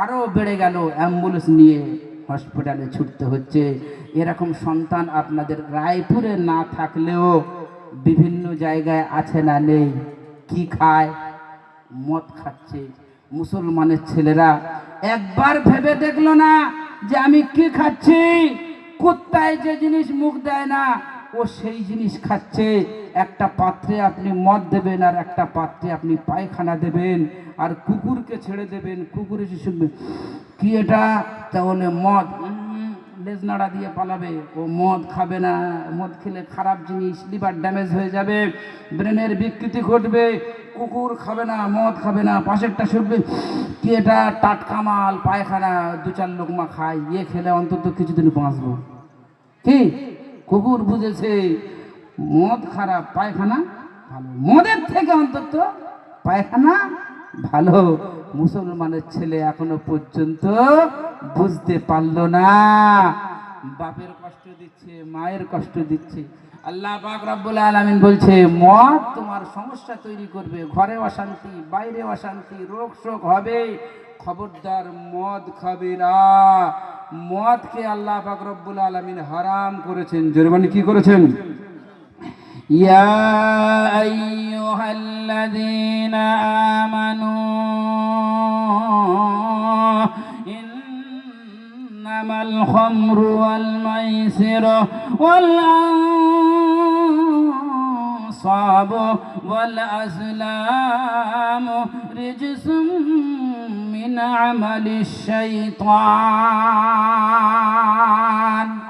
S1: আরো বেড়ে গেল, অ্যাম্বুলেন্স নিয়ে হসপিটালে ছুটতে হচ্ছে। এরকম সন্তান আপনাদের রায়পুরে না থাকলেও বিভিন্ন জায়গায় আছে না নেই? কি খায়? মদ খাচ্ছে। মুসলমানের ছেলেরা একবার ভেবে দেখলো না যে আমি কি খাচ্ছি? কুত্তায় যে জিনিস মুখ দেয় না ও সেই জিনিস খাচ্ছে। একটা পাত্রে আপনি মদ দেবেন আর একটা পাত্রে আপনি পায়খানা দেবেন, আর কুকুরকে ছেড়ে দেবেন, কুকুর এসে শুনবে কি এটা, তাহলে মদ, লেজ নাড়া দিয়ে পালাবে। ও মদ খাবে না, মদ খেলে খারাপ জিনিস, লিভার ড্যামেজ হয়ে যাবে, ব্রেনের বিকৃতি ঘটবে। কুকুর খাবে না, মদ খাবে না, পাশেরটা শুনবে কি এটা টাটকা মাল, পায়খানা, 2-4 লোকমা খায়, ইয়ে খেলে অন্তত কিছুদিন বাঁচবো। কি কুকুর বুঝেছে মদ খারাপ, পায়খানা ভালো, মদের থেকে অন্তত পায়খানা ভালো। মুসলমানের ছেলে এখনো পর্যন্ত বুঝতে পারলো না। বাপের কষ্ট দিচ্ছে, মায়ের কষ্ট দিচ্ছে। আল্লাহ পাক রব্বুল আলামিন বলছে মদ তোমার সমস্যা তৈরি করবে, ঘরে অশান্তি, বাইরে অশান্তি, রোগ শোক হবে, খবরদার মদ খাবে না। মদকে আল্লাহ পাক রব্বুল আলামিন হারাম করেছেন। জোরে বলেন কি করেছেন? ইয়া আইয়ুহাল্লাযীনা আমানু ইন্নামাল খামরু ওয়াল মাইসিরু ওয়াল আনসাবু ওয়াল আজলামু রিজসুম মিন আমালিশ শাইতান।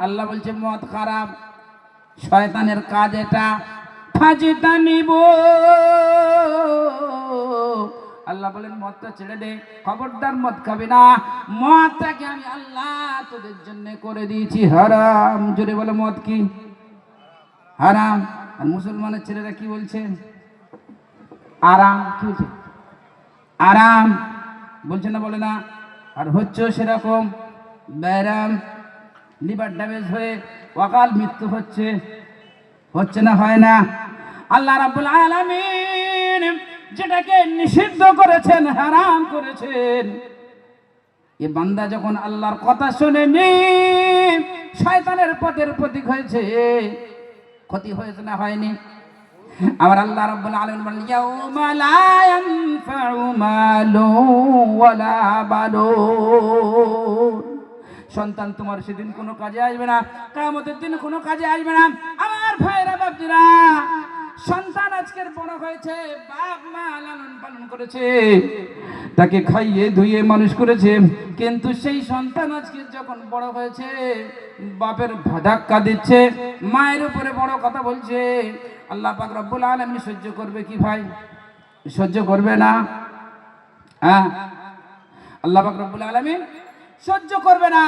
S1: আল্লাহ বলছে মদ খারাপ, শয়তানের কাজ এটা, ফাজিতা নিব। আল্লাহ বলেন মদটা ছেড়ে দে, খবরদার মদ খাবি না, মদটাকে আমি আল্লাহ তোদের জন্য করে দিয়েছি হারাম। জোরে বলে মদ কি হারাম। আর মুসলমানের ছেলেরা কি বলছে? আরাম। কি বলছে? আরাম বলছে না, বলে না। আর হচ্ছে সেরকম ব্যারাম, লিভার ড্যামেজ হয়ে অকাল মৃত্যু হচ্ছে, হচ্ছে না, হয় না? আল্লাহ রাব্বুল আলামিন যেটাকে নিষিদ্ধ করেছেন, হারাম করেছেন, এ বান্দা যখন আল্লাহর কথা শোনেনি, শয়তানের পথের প্রতীক হয়েছে, ক্ষতি হয়েছে না হয়নি? আমার আল্লাহ রাব্বুল আলামিন বলেন ইয়াউমা লা ইয়ানফাউ মালু ওয়ালা বানুন। সন্তান তোমার সেদিন কোনো কাজে আসবে না, কিয়ামতের দিন কোনো কাজে আসবে না। আমার ভাইরা বাপজিরা, সন্তান আজকের বড় হয়েছে, বাপ মা লালন পালন করেছে, তাকে খাইয়ে ধুইয়ে মানুষ করেছে, কিন্তু সেই সন্তান আজকে যখন বড় হয়েছে বাপের ধাক্কা দিচ্ছে, মায়ের উপরে বড় কথা বলছে, আল্লাহ পাক রব্বুল আলামিন সহ্য করবে কি ভাই? সহ্য করবে না। হ্যাঁ, আল্লাহ পাক রব্বুল আলামিন সহ্য করবে না।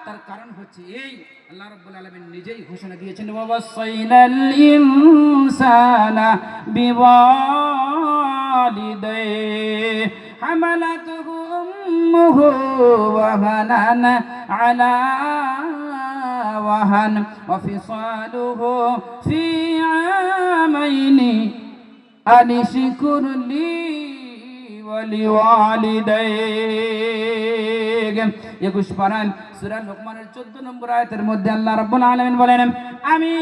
S1: তার কারণ হচ্ছে এই, আল্লাহ রাব্বুল আলামিন নিজেই ঘোষণা দিয়েছেন ওয়াসাইনাল ইনসানা বিওয়ালিদাইহি হামালাতুহু উম্মুহু ওয়াহানান আলা ওয়াহান ওয়া ফিসালুহু ফি আমাইনি আনিশকুর লি ওয়া লিওয়ালিদাইহি। 21 পারায় সূরা লোকমানের 14 নম্বর আয়াতের মধ্যে আল্লাহ রাব্বুল আলামিন বলেন আমি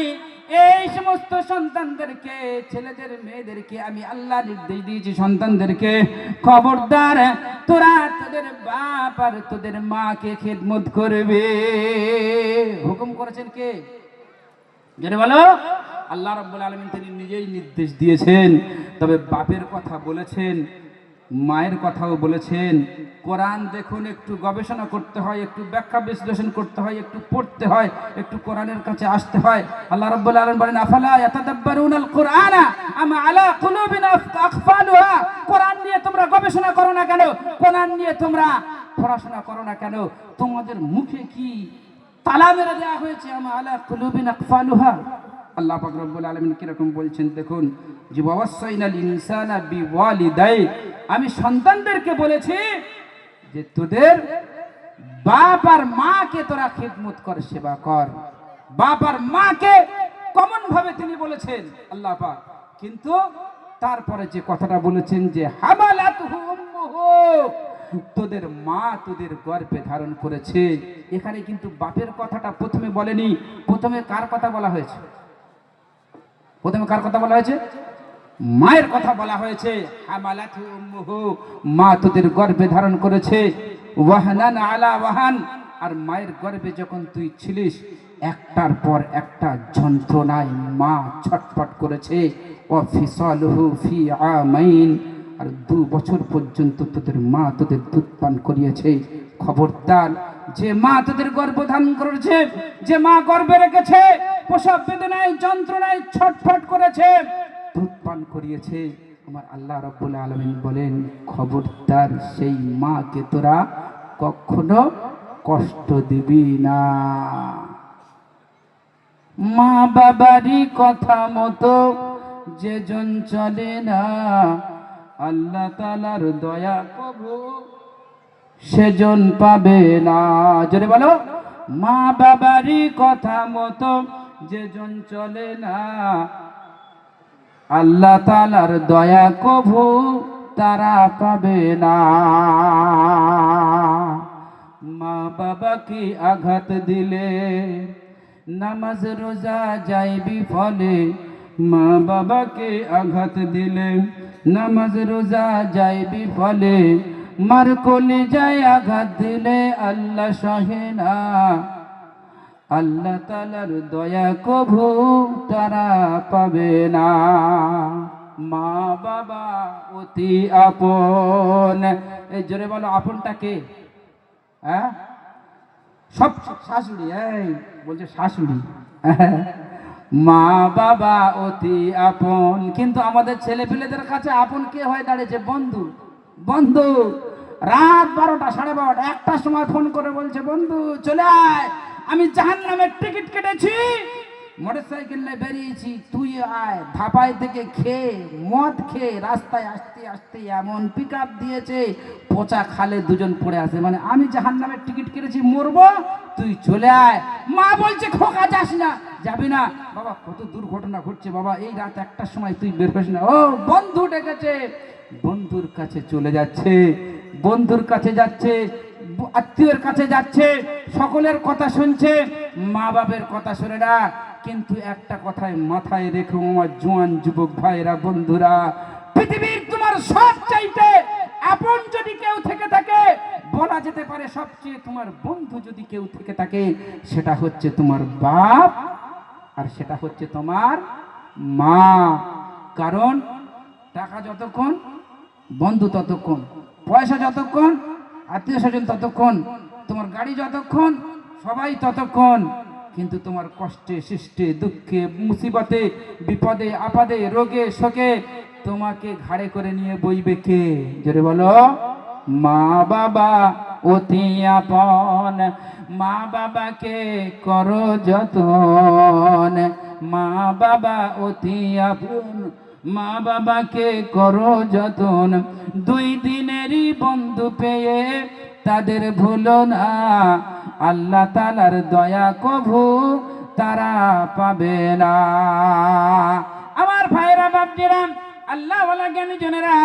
S1: এই সমস্ত সন্তানদেরকে, ছেলেদের মেয়েদেরকে আমি আল্লাহ নির্দেশ দিয়েছি, সন্তানদেরকে খবরদার তোরা তোদের বাপ আর তোদের মাকে খেদমত করবে। হুকুম করেছেন কে? জেনে বলো, আল্লাহ রাব্বুল আলামিন তিনি নিজেই নির্দেশ দিয়েছেন। তবে বাপের কথা বলেছেন, মায়ের কথাও বলেছেন। কোরআন দেখুন, একটু গবেষণা করতে হয়, একটু ব্যাখ্যা বিশ্লেষণ করতে হয়, একটু পড়তে হয়, একটু কোরআনের কাছে আসতে হয়। আল্লাহ রাব্বুল আলামিন বলেন আফালা ইয়াতাদাব্বারুনাল কুরআনা আম আলা কুলুবিন আকফালুহা। কোরআন নিয়ে তোমরা গবেষণা করো না কেন? কোরআন নিয়ে তোমরা পড়াশোনা করো না কেন? তোমাদের মুখে কি তালা মেরে দেওয়া হয়েছে? আম আলা কুলুবিন আকফালুহা। আল্লাহ পাক রব্বুল আলামিন কিরকম বলছেন দেখুন, যে ওয়াসাইনাল ইনসানা বিওয়ালিদাইহি, আমি সন্তানদেরকে বলেছি যে তোদের বাপ আর মাকে তোরা খিদমত কর, সেবা কর। বাপ আর মাকে কমন ভাবে তিনি বলেছেন আল্লাহ পাক, কিন্তু তারপরে যে কথাটা বলেছেন যে হামালাতুহু উম্মুহু, তোদের মা তোদের গর্ভে ধারণ করেছে, এখানে কিন্তু বাপের কথাটা প্রথমে বলেনি। প্রথমে কার কথা বলা হয়েছে? প্রথমে কার কথা বলা হয়েছে? মায়ের কথা বলা হয়েছে। হামালাতু উম্মুহু, মা তোদের গর্ভে ধারণ করেছে। ওয়াহানান আলা ওয়াহান, আর মায়ের গর্ভে যখন তুই ছিলিস একটার পর একটা যন্ত্রণায় মা ছটফট করেছে। ওয়াফিসালুহু ফি আমাইন, আর 2 বছর পর্যন্ত তোদের মা তোদের দুধ পান করিয়েছে। খবরদার, যে মা তোদের গর্ভধারণ করেছে, যে মা গর্ভে রেখেছে, প্রসব বেদনায় যন্ত্রণায় ছটফট করেছে, দুধ পান করিয়েছে, আমার আল্লাহ রাব্বুল আলামিন বলেন খবরদার সেই মাকে তোরা কখনো কষ্ট দিবি না। মা বাবারই কথা মতো যেজন চলে না, আল্লাহ তাআলার দয়া কবু সেজন পাবে না। জোরে বলো, মা বাবারই কথা মতো যেজন চলে না, আল্লাহ তাআলার দয়া কবু তারা পাবে না। মা বাবাকে আঘাত দিলে নামাজ রোজা যায় বিফলে। মা বাবাকে আঘাত দিলে নামাজ রোজা যায় বিফলে। মার কলিজায় আঘাত দিলে আল্লাহ সহে না, আল্লাহ তাআলার দয়া কভু তারা পাবে না। মা বাবা অতি আপন। এই জোরে বলো, আপনটাকে? হ্যাঁ, সব শাশুড়ি। এই বলছে শাশুড়ি। মা বাবা অতি আপন, কিন্তু আমাদের ছেলে পেলেদের কাছে আপন কে হয়ে দাঁড়িয়েছে? বন্ধু। বন্ধু রাত 12টা, 12:30, 1টার সময় ফোন করে বলছে বন্ধু চলে আয়, আমি জাহান্নামের টিকিট কেটেছি, মোটরসাইকেল নিয়ে বেরিয়েছি, তুই আয়। ধাপাই থেকে খেয়ে মদ খেয়ে রাস্তায় আসতে আসতে এমন পিক আপ দিয়েছে, পচা খালে দুজন পড়ে আছে। মানে আমি জাহান্নামের টিকিট কেটেছি, মরবো, তুই চলে আয়। মা বলছে খোকা যাস না। যাবি না? বাবা কত দুর্ঘটনা ঘটছে বাবা, এই রাত 1টার সময় তুই বের করিস না। ও বন্ধু ডেকেছে, বন্ধুর কাছে চলে যাচ্ছে, বন্ধুর কাছে যাচ্ছে, আত্মীয়ের কাছে যাচ্ছে, সকলের কথা শুনছে, মা বাবার কথা শুনে না। কিন্তু একটা কথায় মাথায় রেখো আমার জোয়ান যুবক ভাইরা, বন্ধুরা, পৃথিবীর তোমার সব চাইতে আপন যদি কেউ থেকে থাকে, বলা যেতে পারে সবচেয়ে তোমার বন্ধু যদি কেউ থেকে থাকে, সেটা হচ্ছে তোমার বাপ, আর সেটা হচ্ছে তোমার মা। কারণ টাকা যতক্ষণ, বন্ধু ততক্ষণ, পয়সা যতক্ষণ, আত্মীয় স্বজন ততক্ষণ, তোমার গাড়ি যতক্ষণ, সবাই ততক্ষণ, কিন্তু তোমার কষ্টে সৃষ্টে দুঃখে মুসিবতে বিপদে আপদে রোগে শোকে তোমাকে ঘাড়ে করে নিয়ে বইবে কে? জোরে বলো, মা বাবা অতি আপন। মা বাবাকে করো যতন, মা বাবা অতি আপন, মা বাবাকে করো যতন। 2 দিনেরই বন্ধু পেয়ে তাদের ভুলো না, আল্লাহ তাআলার দয়া কভু তারা পাবে না। আমার ভাইরা বাপজিরা, আল্লাহ ওয়ালা জ্ঞানী জনেরা,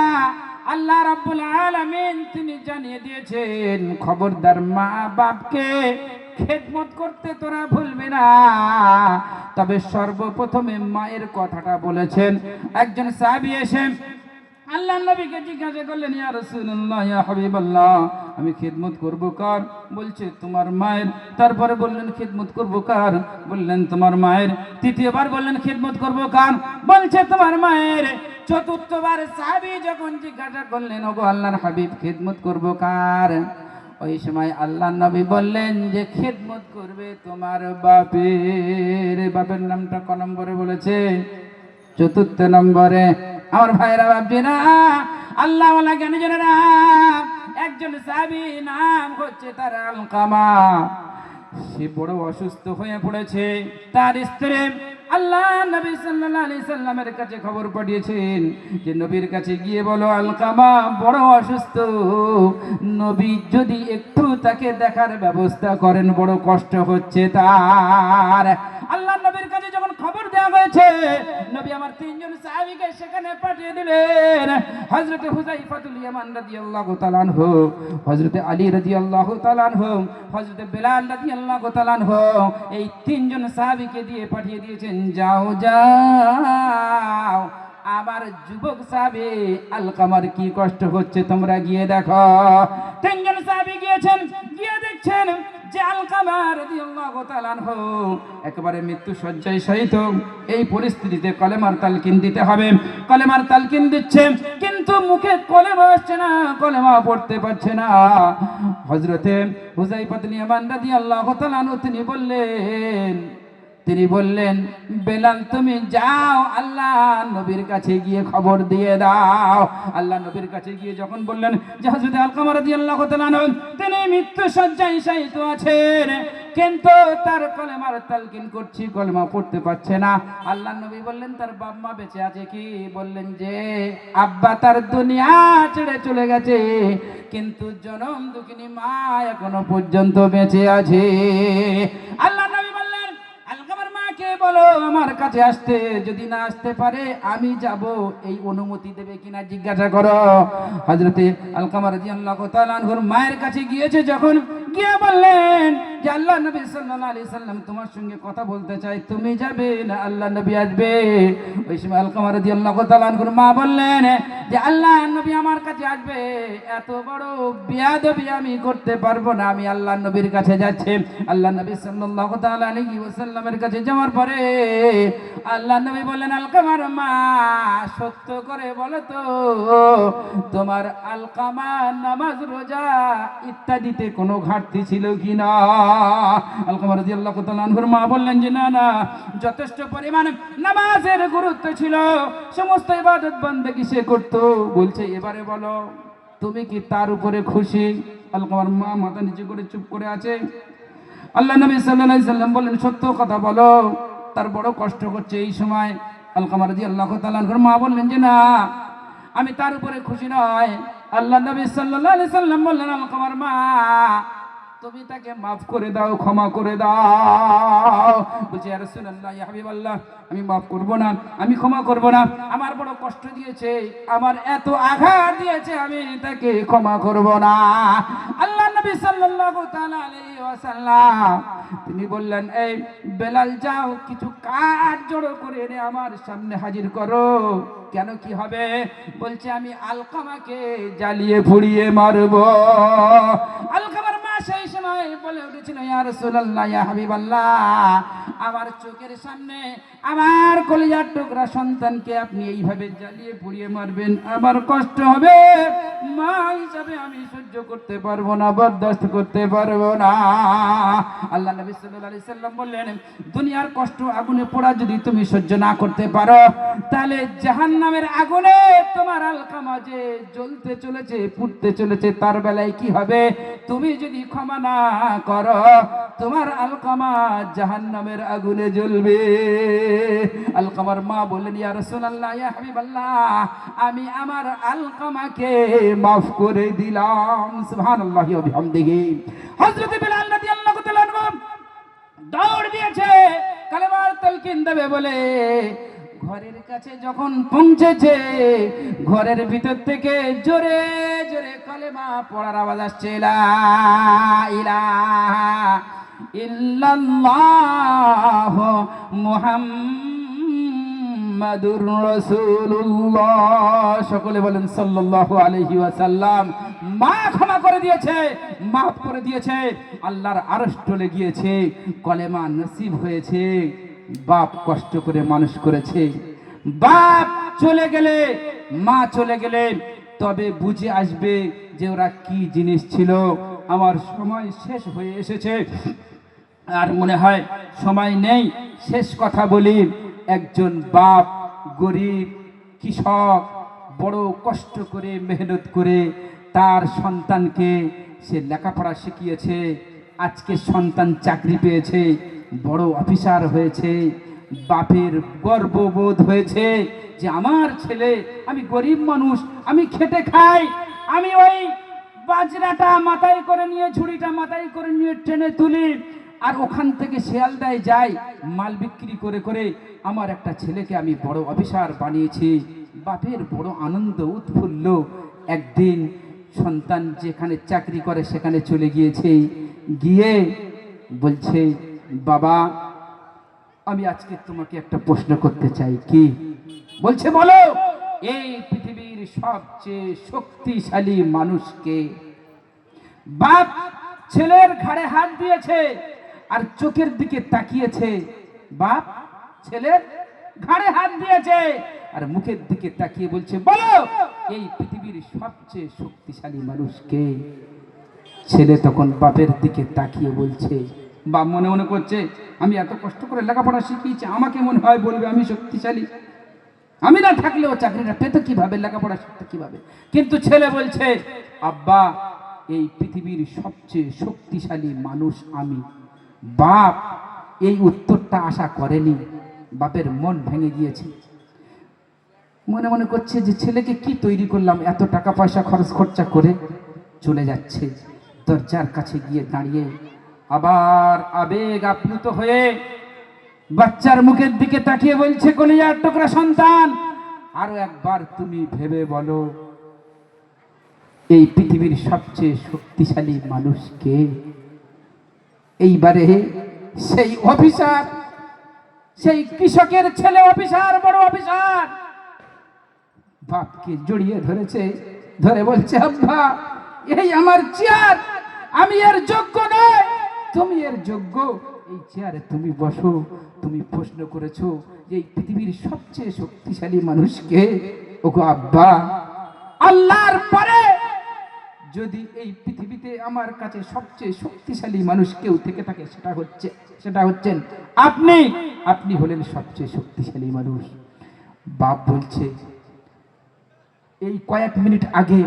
S1: আল্লাহ রাব্বুল আলামিন তিনি জানিয়ে দিয়েছেন খবরদার মা বাপকে খেদমত করতে তোরা ভুলবি না। তবে সর্বপ্রথমে মায়ের কথাটা বলেছেন। একজন সাহাবী এসে আল্লাহ নবীকে জিজ্ঞাসা করলেন, ইয়া রাসূলুল্লাহ, ইয়া হাবিবাল্লাহ, আমি খিদমত করব কার? বলছে তোমার মায়ের। তারপরে বললেন খিদমত করব কার? বললেন তোমার মায়ের। তৃতীয়বার বললেন খিদমত করব কার? বলছে তোমার মায়ের। চতুর্থবার সাহাবী যখন জিজ্ঞাসা করলেন, ওগো আল্লাহর হাবিব, খিদমত করব কার? ওই সময় আল্লাহ নবী বললেন যে খিদমত করবে তোমার বাপের। বাপের নামটা ক নম্বরে বলেছে? 4 নম্বরে। আমার ভাইরা বাপজিরা, আল্লাহ ওয়ালা জ্ঞানী জনেরা, একজন সাহাবী নাম হচ্ছে তার আলকামা। সে বড় অসুস্থ হয়ে পড়েছে। তার স্ত্রী আল্লাহ নবী সাল্লাল্লাহু আলাইহি সাল্লামের কাছে খবর পাঠিয়েছেন যে নবীর কাছে গিয়ে বলো আলকামা বড় অসুস্থ, নবী যদি একটু তাকে দেখার ব্যবস্থা করেন, বড় কষ্ট হচ্ছে তার। আল্লাহ নবীর কাছে যখন খবর দেওয়া হয়েছে, নবী আমার 3 জন সাহাবীকে সেখানে পাঠিয়ে দিলেন। হযরত হুযায়ফাতুল ইয়ামান রাদিয়াল্লাহু তাআলা আনহু, হযরত আলী রাদিয়াল্লাহু তাআলা আনহু, হযরত বেলাল রাদিয়াল্লাহু তাআলা আনহু, এই 3 জন সাহাবীকে দিয়ে পাঠিয়ে দিয়েছেন, যাও যাও আমার যুবক সাহাবী আলকামার কি কষ্ট হচ্ছে তোমরা গিয়ে দেখো। 3 জন সাহাবী গিয়েছেন, গিয়ে দেখছেন যে আলকামা রাদিয়াল্লাহু তাআলা আনহু একেবারে মৃত্যু শয্যায় শায়িত, এই পরিস্থিতিতে কলেমার তালকিন দিতে হবে। কলেমার তালকিন দিচ্ছে কিন্তু মুখে কলেমা আসছে না, কলেমা পড়তে পারছে না। হযরতে হুযায়ফা বিন ইয়ামান রাদিয়াল্লাহু তাআলা আনহু তিনি বললেন বেলাল তুমি যাও আল্লাহ নবীর কাছে গিয়ে খবর দিয়ে দাও। আল্লাহ নবীর কাছে গিয়ে যখন বললেন যে হযরত আলকামা রাদিয়াল্লাহু তাআলা আনহু তিনি মৃত্যু শয্যায় শায়িত আছেন কিন্তু তার কলেমার তালকিন করছি, কলেমা পড়তে পারছে না। আল্লাহ নবী বললেন তার বাপ মা বেঁচে আছে কি? বললেন যে আব্বা তার দুনিয়া ছেড়ে চলে গেছে কিন্তু জনম দুঃখিনী মা এখনো পর্যন্ত বেঁচে আছে। আল্লাহ নবী বললেন আলকামার মাকে বলো আমার কাছে আসতে, যদি না আসতে পারে আমি যাব, এই অনুমতি দেবে কিনা জিজ্ঞাসা করো। হযরতে আলকামা রাদিয়াল্লাহু তাআলা আনহুর মায়ের কাছে গিয়েছে, যখন গিয়ে বললেন যে আল্লাহ নবী সাল্লাল্লাহু আলাইহি সাল্লাম তোমার সঙ্গে কথা বলতে চাই, তুমি যাবে না আল্লাহ নবী আসবে? ওই সময় আলকামা রাদিয়াল্লাহু তাআলা আনহুর মা বললেন যে আল্লাহ নবী আমার কাছে আসবে, এত বড় বেয়াদবি আমি করতে পারবো না, আমি আল্লাহ নবীর কাছে যাচ্ছি। আল্লাহ নবী সাল্লাল্লাহু তাআলা আলাইহি ওয়াসাল্লামের কাছে যাওয়ার পরে আল্লাহ নবী বললেন আলকামার মা সত্য করে বলো তো তোমার আলকামা নামাজ রোজা ইত্যাদিতে কোনো ঘাটতি ছিল কিনা? আলকামা রাদিয়াল্লাহু তাআলা আনহুর মা বললেন যে না না, যথেষ্ট পরিমাণে নামাজের গুরুত্ব ছিল, সমস্ত ইবাদত বন্দেগী সে করত। বলছে এবারে বলো তুমি কি তার উপরে খুশি? আলকামার মা মাথা নিচু করে চুপ করে আছে। আল্লাহ নবী সাল্লাল্লাহু আলাইহি সাল্লাম বললেন সত্য কথা বলো, তার বড় কষ্ট করছে এই সময়। আলকামা রাদিয়াল্লাহু তাআলা আনহুর মা বললেন যে না আমি তার উপরে খুশি নয়। আল্লাহ নবী সাল্লাল্লাহু আলাইহি সাল্লাম বললেন আলকামার মা তুমি তাকে মাফ করে দাও, ক্ষমা করে দাও। বলছে ইয়া রাসূলুল্লাহ ইয়া হাবিবাল্লাহ আমি মাফ করব না, আমি ক্ষমা করব না, আমার বড় কষ্ট দিয়েছে, আমার এত আঘাত দিয়েছে, আমি তাকে ক্ষমা করব না। আল্লাহ নবী সাল্লাল্লাহু তাআলা আলাইহি ওয়াসাল্লাম তিনি বললেন এই বেলাল যাও কিছু কাঠ জড়ো করে এনে আমার সামনে হাজির করো। কেন কি হবে? বলছে আমি আলকামাকে জ্বালিয়ে পুড়িয়ে মারব। আলকামার মা সেই সময় বলে উঠেছিল ইয়া রাসূলুল্লাহ ইয়া হাবিবাল্লাহ আমার চোখের সামনে আমার কলিজার টুকরা সন্তানকে আপনি এইভাবে জ্বালিয়ে পুড়িয়ে মারবেন, আমার কষ্ট হবে, মা হিসাবে আমি সহ্য করতে পারবো না, বরদাস্ত করতে পারবো না। আল্লাহ নবী সাল্লাল্লাহু আলাইহি সাল্লাম বললেন দুনিয়ার কষ্ট আগুনে পোড়া যদি তুমি সহ্য না করতে পারো তাহলে জাহান্নামের আগুনে তোমার আলকামা যে জ্বলতে চলেছে পুড়তে চলেছে তার বেলায় কি হবে? তুমি যদি ক্ষমা না করো তোমার আলকামা জাহান্নামের আগুনে জ্বলবে। আলকামার মা বললেন ইয়া রাসূলুল্লাহ ইয়া হাবিবাল্লাহ আমি আমার আলকামাকে মাফ করে দিলাম। সুবহানাল্লাহি ওয়া বিহামদিহি। হযরত বিলাল রাদিয়াল্লাহু তাআলা আনহু দৌড় দিয়েছে কালেমার তালকিন দেবে বলে। ঘরের কাছে যখন পৌঁছেছে ঘরের ভিতর থেকে জোরে জোরে কালেমা পড়ার আওয়াজ আসছে লা ইলাহা ইল্লাল্লাহ মুহাম্মাদুর রাসূলুল্লাহ। সকলে বলেন সাল্লাল্লাহু আলাইহি ওয়াসাল্লাম। মা ক্ষমা করে দিয়েছে, মাফ করে দিয়েছে, আল্লাহর আরশ টলে গিয়েছে, কলেমা নসিব হয়েছে। বাপ কষ্ট করে মানুষ করেছে, বাপ চলে গেলে মা চলে গেলে তবে বুঝে আসবে যে ওরা কি জিনিস ছিল। আমার সময় শেষ হয়ে এসেছে আর মনে হয় সময় নেই, শেষ কথা বলি। একজন বাপ গরিব কৃষক বড় কষ্ট করে মেহনত করে তার সন্তানকে সে লেখাপড়া শিখিয়েছে, আজকে সন্তান চাকরি পেয়েছে, বড় অফিসার হয়েছে, বাপের গর্ববোধ হয়েছে যে আমার ছেলে, আমি গরিব মানুষ, আমি খেটে খাই, আমি ওই বাজরাটা মাথায় করে নিয়ে ঝুড়িটা মাথায় করে নিয়ে ট্রেনে তুলি আর ওখান থেকে শিয়ালদায় যাই মাল বিক্রি করে করে আমার একটা ছেলেকে আমি বড় অফিসার বানিয়েছি। বাপের বড় আনন্দ উৎফুল্ল। একদিন সন্তান যেখানে চাকরি করে সেখানে চলে গিয়েছে, গিয়ে বলছে বাবা আমি আজকে তোমাকে একটা প্রশ্ন করতে চাই। কি? বলছে বলো। এই পৃথিবীর সবচেয়ে শক্তিশালী মানুষকে? বাপ ছেলের ঘাড়ে হাত দিয়েছে আর চোখের দিকে তাকিয়েছে। বাপ ছেলের ঘাড়ে হাত দিয়েছে আর মুখের দিকে তাকিয়ে বলছে, বলো এই পৃথিবীর সবচেয়ে শক্তিশালী মানুষ কে? ছেলে তখন বাপের দিকে তাকিয়ে বলছে, বাপ মনে মনে করছে, আমি এত কষ্ট করে লেখাপড়া শিখিয়েছি, আমাকে মনে হয় বলবে আমি শক্তিশালী, আমি না থাকলেও চাকরিটা পেত কিভাবে, লেখাপড়া শিখতে কিভাবে? কিন্তু ছেলে বলছে, আব্বা এই পৃথিবীর সবচেয়ে শক্তিশালী মানুষ আমি। বাপ এই উত্তরটা আশা করেনি, বাপের মন ভেঙে গিয়েছে। মনে মনে করছে যে ছেলেকে কি তৈরি করলাম, এত টাকা পয়সা খরচা করে। চলে যাচ্ছে, দরজার কাছে গিয়ে দাঁড়িয়ে আবার আবেগ আপ্লুত হয়ে বাচ্চার মুখের দিকে তাকিয়ে বলছে, কলিজার টুকরা সন্তান, আরো একবার তুমি ভেবে বলো এই পৃথিবীর সবচেয়ে শক্তিশালী মানুষ কে? এইবারে সেই অফিসার, সেই কৃষকের ছেলে অফিসার, বড় অফিসার বাপকে জড়িয়ে ধরেছে, ধরে বলছে, আব্বা এই আমার চেয়ার, আমি এর যোগ্য নয়, তুমি এর যোগ্য, এই চেয়ারে তুমি বসো। তুমি প্রশ্ন করেছো যে এই পৃথিবীর সবচেয়ে শক্তিশালী মানুষকে। ওগো আব্বা, আল্লাহর পরে যদি এই পৃথিবীতে আমার কাছে সবচেয়ে শক্তিশালী মানুষ কেউ থেকে থাকে, সেটা হচ্ছেন আপনি। আপনি হলেন সবচেয়ে শক্তিশালী মানুষ। বাপ বলছে, এই কয়েক মিনিট আগে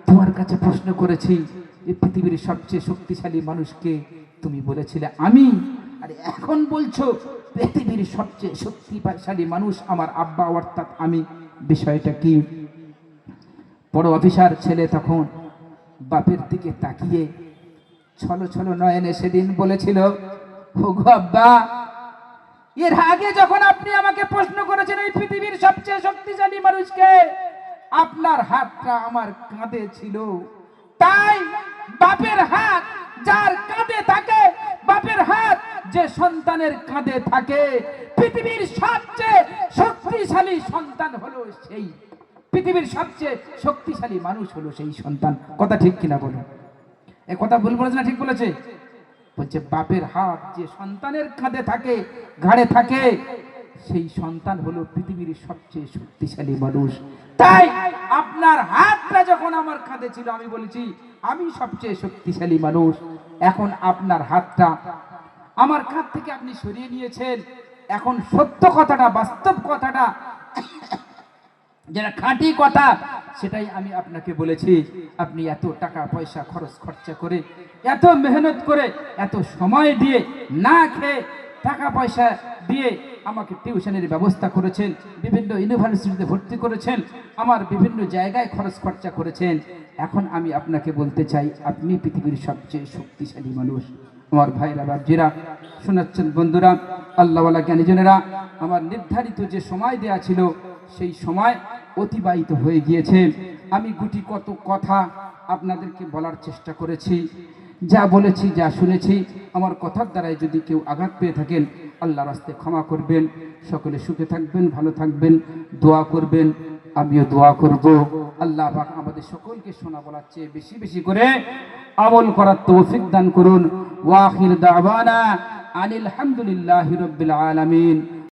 S1: তোমার কাছে প্রশ্ন করেছি এই পৃথিবীর সবচেয়ে শক্তিশালী মানুষকে, তুমি বলেছিলে আমি, আর এখন বলছো পৃথিবীর সবচেয়ে শক্তিশালী মানুষ আমার আব্বা অর্থাৎ আমি। বিষয়টা কি? বড় অফিসার ছেলে তখন বাপের দিকে তাকিয়ে ছলো ছলো নয়নে সেদিন বলেছিল, ওগো আব্বা, এর আগে যখন আপনি আমাকে প্রশ্ন করেছেন এই পৃথিবীর সবচেয়ে শক্তিশালী মানুষকে, আপনার হাতটা আমার কাঁধে ছিল, তাই বাপের হাত যার কাঁধে থাকে, বাপের হাত যে সন্তানের কাঁধে থাকে, পৃথিবীর সবচেয়ে শক্তিশালী সন্তান হলো সেই, পৃথিবীর সবচেয়ে শক্তিশালী মানুষ হলো সেই সন্তান। কথা ঠিক কিনা বলো? এ কথা ভুল বলেছে না ঠিক বলেছে? বলছে বাপের হাত যে সন্তানের কাঁধে থাকে, ঘাড়ে থাকে, সেই সন্তান হলো পৃথিবীর সবচেয়ে শক্তিশালী মানুষ। তাই আপনার হাতটা যখন আমার কাঁধে ছিল, আমি বলেছি আমি সবচেয়ে শক্তিশালী মানুষ। এখন আপনার হাতটা আমার কাঁধ থেকে আপনি সরিয়ে নিয়েছেন, এখন সত্য কথাটা, বাস্তব কথাটা, যেটা খাঁটি কথা, সেটাই আমি আপনাকে বলেছি। আপনি এত টাকা পয়সা খরচা করে, এত মেহনত করে, এত সময় দিয়ে, না খেয়ে টাকা পয়সা দিয়ে আমাকে টিউশনের ব্যবস্থা করেছেন, বিভিন্ন ইউনিভার্সিটিতে ভর্তি করেছেন, আমার বিভিন্ন জায়গায় খরচা করেছেন। এখন আমি আপনাকে বলতে চাই আপনি পৃথিবীর সবচেয়ে শক্তিশালী মানুষ। আমার ভাইরা বাবজিরা শোনাচ্ছেন, বন্ধুরা, আল্লাহওয়ালা জ্ঞানীজনেরা, আমার নির্ধারিত যে সময় দেয়া ছিল সেই সময় অতিবাহিত হয়ে গিয়েছে। আমি গুটি কত কথা আপনাদেরকে বলার চেষ্টা করেছি, যা বলেছি, যা শুনেছি, আমার কথার দ্বারাই যদি কেউ আঘাত পেয়ে থাকেন আল্লাহর রাস্তায় ক্ষমা করবেন। সকলে সুখে থাকবেন, ভালো থাকবেন, দোয়া করবেন, আমিও দোয়া করব। আল্লাহ পাক আমাদের সকলকে শোনা বলার চেয়ে বেশি বেশি করে আমল করার তৌফিক দান করুন। ওয়া আখির দাওয়ানা আনিল হামদুলিল্লাহি রাব্বিল আলামিন।